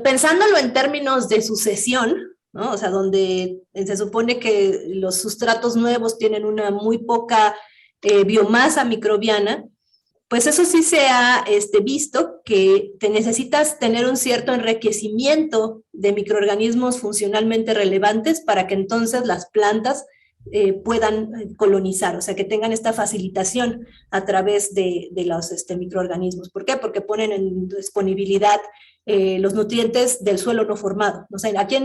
pensándolo en términos de sucesión, ¿no? O sea, donde se supone que los sustratos nuevos tienen una muy poca biomasa microbiana, pues eso sí se ha visto que te necesitas tener un cierto enriquecimiento de microorganismos funcionalmente relevantes para que entonces las plantas puedan colonizar, o sea, que tengan esta facilitación a través de los microorganismos. ¿Por qué? Porque ponen en disponibilidad los nutrientes del suelo no formado. O sea, aquí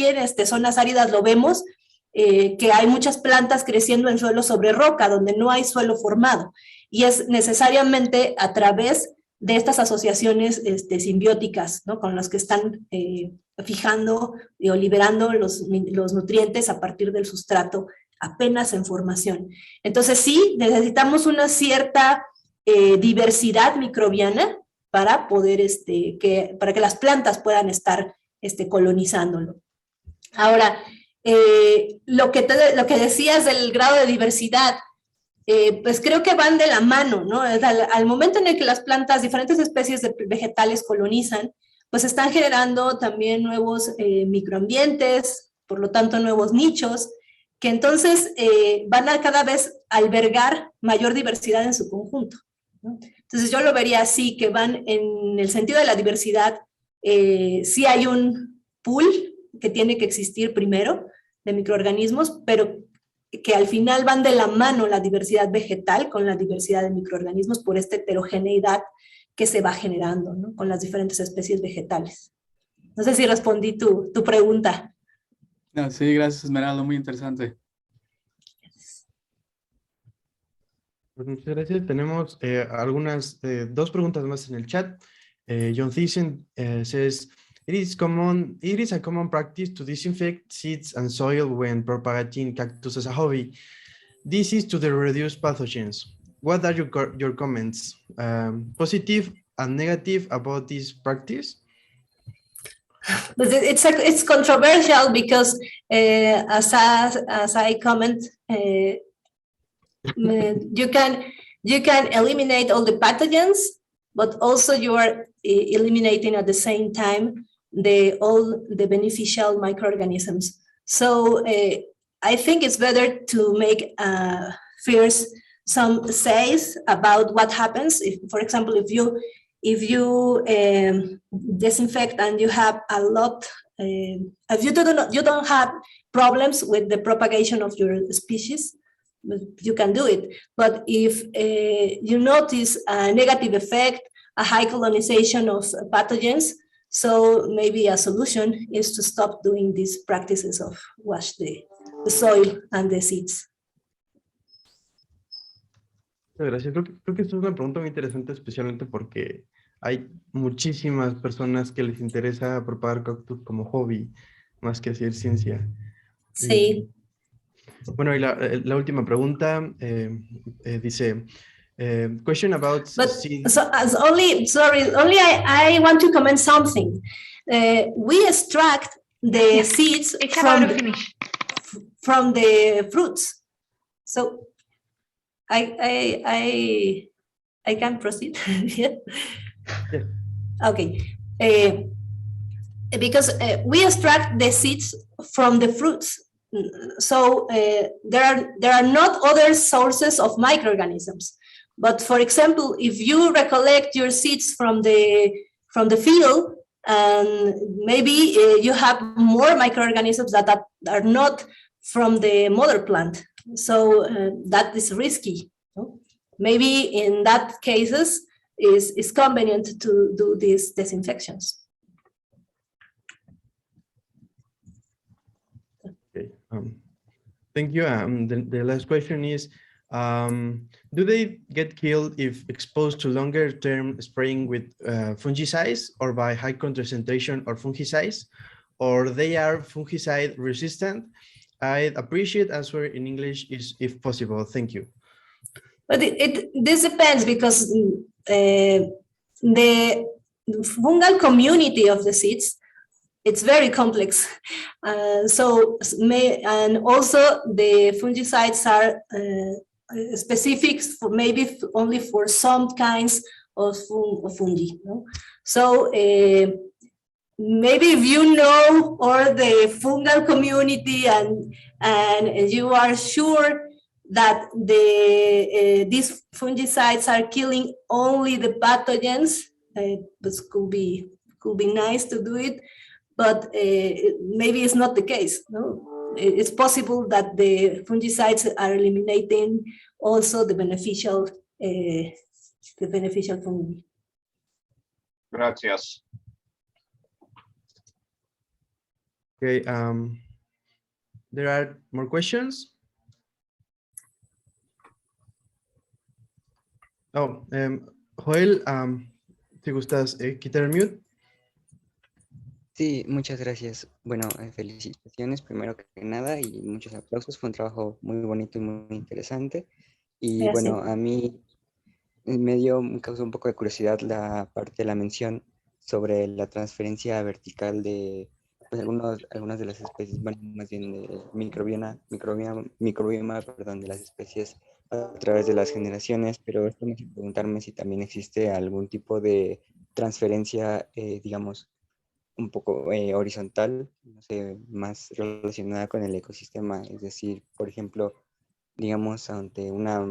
en zonas áridas lo vemos, que hay muchas plantas creciendo en suelo sobre roca, donde no hay suelo formado. Y es necesariamente a través de estas asociaciones simbióticas, ¿no? Con las que están fijando o liberando los nutrientes a partir del sustrato apenas en formación. Entonces sí, necesitamos una cierta diversidad microbiana para poder, para que las plantas puedan estar colonizándolo. Ahora, lo que decías del grado de diversidad, pues creo que van de la mano, ¿no? Al momento en el que las plantas, diferentes especies de vegetales colonizan, pues están generando también nuevos microambientes, por lo tanto nuevos nichos, que entonces van a cada vez albergar mayor diversidad en su conjunto, ¿no? Entonces yo lo vería así, que van en el sentido de la diversidad, sí hay un pool que tiene que existir primero de microorganismos, pero que al final van de la mano la diversidad vegetal con la diversidad de microorganismos por esta heterogeneidad que se va generando, ¿no? Con las diferentes especies vegetales. No sé si respondí tu pregunta. No, sí, gracias, Esmeralda, muy interesante. Pues muchas gracias. Tenemos dos preguntas más en el chat. John Thyssen says, it is a common practice to disinfect seeds and soil when propagating cactus as a hobby. This is to reduce pathogens. What are your comments? Positive and negative about this practice? But it's controversial because as I comment, you can eliminate all the pathogens, but also you are eliminating at the same time all the beneficial microorganisms. So I think it's better to make first some says about what happens if, for example, if you disinfect and you have a lot, if you don't have problems with the propagation of your species, you can do it. But if you notice a negative effect, a high colonization of pathogens, so maybe a solution is to stop doing these practices of wash the soil and the seeds. Muchas gracias. Creo que esto es una pregunta muy interesante, especialmente porque hay muchísimas personas que les interesa propagar cactus como hobby, más que hacer ciencia. Sí. Bueno, y la última pregunta dice, question about seeds. So, only I want to comment something. We extract the seeds from the fruits. So I can proceed. Yeah. Okay. Because we extract the seeds from the fruits. So there are not other sources of microorganisms. But for example, if you recollect your seeds from the field, and maybe you have more microorganisms that are not from the mother plant. So that is risky. No? Maybe in that cases, is convenient to do these disinfections. Okay. Thank you. The last question is, do they get killed if exposed to longer-term spraying with fungicides or by high concentration or fungicides, or they are fungicide resistant? I'd appreciate answer in English if possible. Thank you. But this depends because the fungal community of the seeds, it's very complex. And also the fungicides are specific for maybe only for some kinds of fungi. No? So maybe if you know or the fungal community and you are sure that these fungicides are killing only the pathogens, this could be nice to do it, but maybe it's not the case. No? It's possible that the fungicides are eliminating also the beneficial fungi. Gracias. Okay. There are more questions. Oh, Joel, si gustas quitar el mute. Sí, muchas gracias. Bueno, felicitaciones primero que nada y muchos aplausos. Fue un trabajo muy bonito y muy interesante. Y Gracias. bueno, a mí me causó un poco de curiosidad la parte de la mención sobre la transferencia vertical de pues, algunas de las especies, bueno, más bien de microbioma, perdón, de las especies a través de las generaciones, pero esto me hace preguntarme si también existe algún tipo de transferencia, digamos, un poco horizontal, no sé, más relacionada con el ecosistema, es decir, por ejemplo, digamos, ante una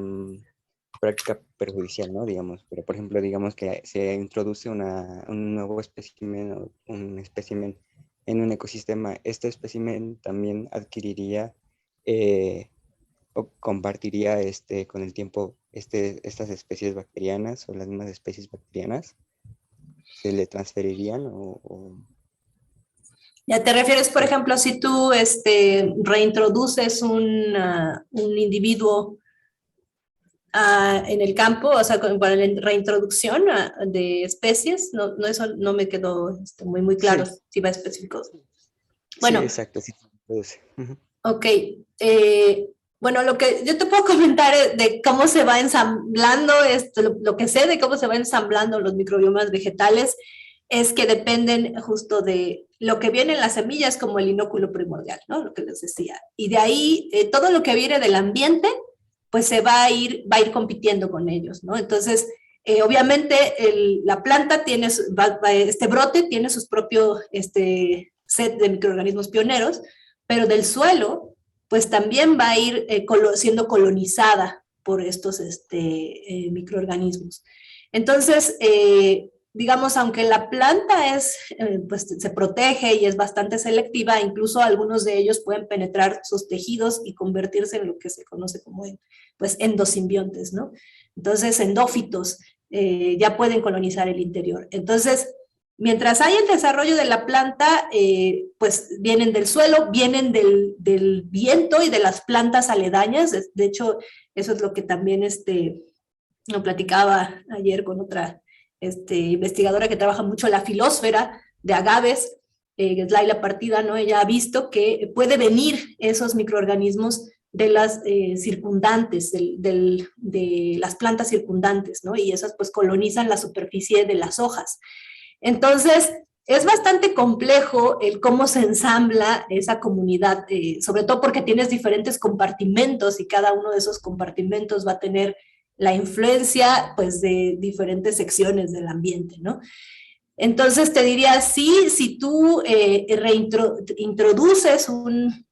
práctica perjudicial, ¿no? Digamos, pero por ejemplo, digamos que se introduce un nuevo espécimen o un espécimen en un ecosistema, este espécimen también adquiriría o compartiría con el tiempo estas especies bacterianas o las mismas especies bacterianas, se le transferirían ¿Ya te refieres, por ejemplo, si tú reintroduces un individuo en el campo, o sea, para la reintroducción de especies? No, no, eso no me quedó muy claro, Sí, si va específico. Sí, Bueno, exacto, sí. Produce. ok. Bueno, lo que yo te puedo comentar de cómo se va ensamblando, lo que sé de cómo se va ensamblando los microbiomas vegetales es que dependen justo de lo que viene en las semillas como el inóculo primordial, ¿no? Lo que les decía. Y de ahí, todo lo que viene del ambiente, pues va a ir compitiendo con ellos, ¿no? Entonces, obviamente, la planta tiene, este brote tiene sus propios set de microorganismos pioneros, pero del suelo, pues también va a ir siendo colonizada por estos microorganismos. Entonces, digamos, aunque la planta pues se protege y es bastante selectiva, incluso algunos de ellos pueden penetrar sus tejidos y convertirse en lo que se conoce como pues, endosimbiontes, ¿no? Entonces, endófitos ya pueden colonizar el interior. Entonces, mientras hay el desarrollo de la planta, pues vienen del suelo, vienen del viento y de las plantas aledañas. De hecho, eso es lo que también lo platicaba ayer con otra investigadora que trabaja mucho la filósfera de agaves, Laila Partida, ¿no? Ella ha visto que puede venir esos microorganismos de las circundantes, de las plantas circundantes, ¿no? Y esas pues colonizan la superficie de las hojas. Entonces, es bastante complejo el cómo se ensambla esa comunidad, sobre todo porque tienes diferentes compartimentos y cada uno de esos compartimentos va a tener la influencia pues de diferentes secciones del ambiente, ¿no? Entonces te diría, sí, si tú introduces un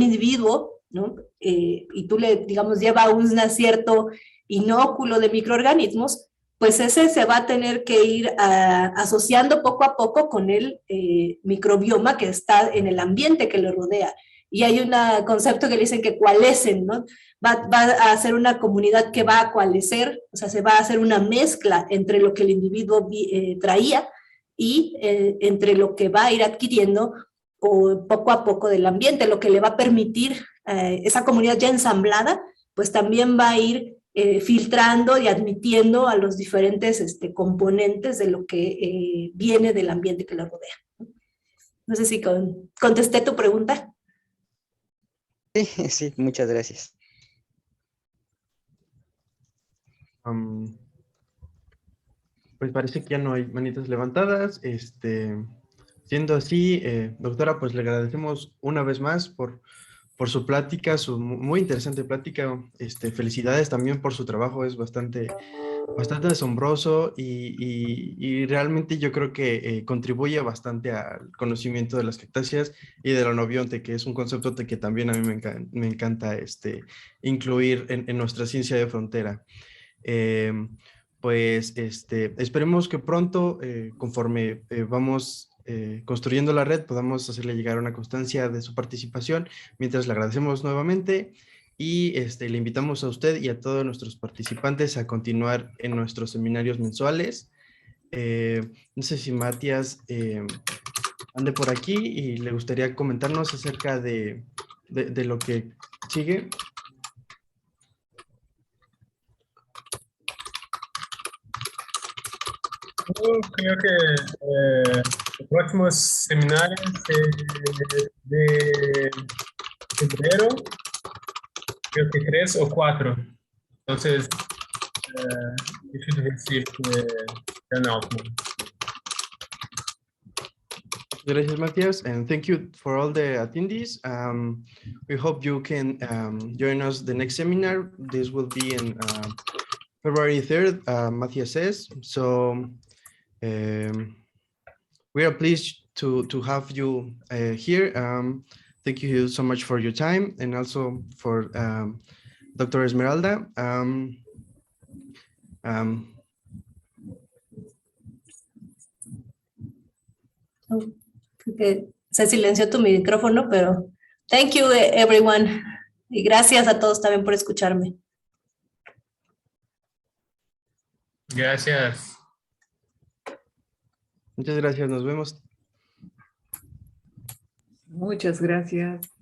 individuo, ¿no? Y tú le, digamos, lleva un cierto inóculo de microorganismos, pues ese se va a tener que ir asociando poco a poco con el microbioma que está en el ambiente que le rodea. Y hay un concepto que le dicen que coalescen, ¿no? Va a ser una comunidad que va a coalescer, o sea, se va a hacer una mezcla entre lo que el individuo traía y entre lo que va a ir adquiriendo poco a poco del ambiente, lo que le va a permitir esa comunidad ya ensamblada, pues también va a ir filtrando y admitiendo a los diferentes componentes de lo que viene del ambiente que lo rodea. No sé si contesté tu pregunta. Sí, sí, muchas gracias. Pues parece que ya no hay manitas levantadas. Siendo así, doctora, pues le agradecemos una vez más por su plática, su muy interesante plática. Felicidades también por su trabajo, es bastante asombroso y realmente yo creo que contribuye bastante al conocimiento de las cactáceas y de la nobionte, que es un concepto que también a mí me encanta incluir en nuestra ciencia de frontera. Pues esperemos que pronto, conforme vamos construyendo la red, podamos hacerle llegar una constancia de su participación, mientras le agradecemos nuevamente y le invitamos a usted y a todos nuestros participantes a continuar en nuestros seminarios mensuales. No sé si Matías ande por aquí y le gustaría comentarnos acerca de lo que sigue. Yo creo que los próximos seminarios de febrero, creo que 3 o 4. Entonces, you should receive penalty. Gracias, Matthias, and thank you for all the attendees. We hope you can join us the next seminar. This will be in February 3rd, Matthias says. So we are pleased to have you here. Thank you so much for your time, and also for Dr. Esmeralda. Que se silenció tu micrófono, pero thank you everyone. Y gracias a todos también por escucharme. Gracias. Muchas gracias, nos vemos. Muchas gracias.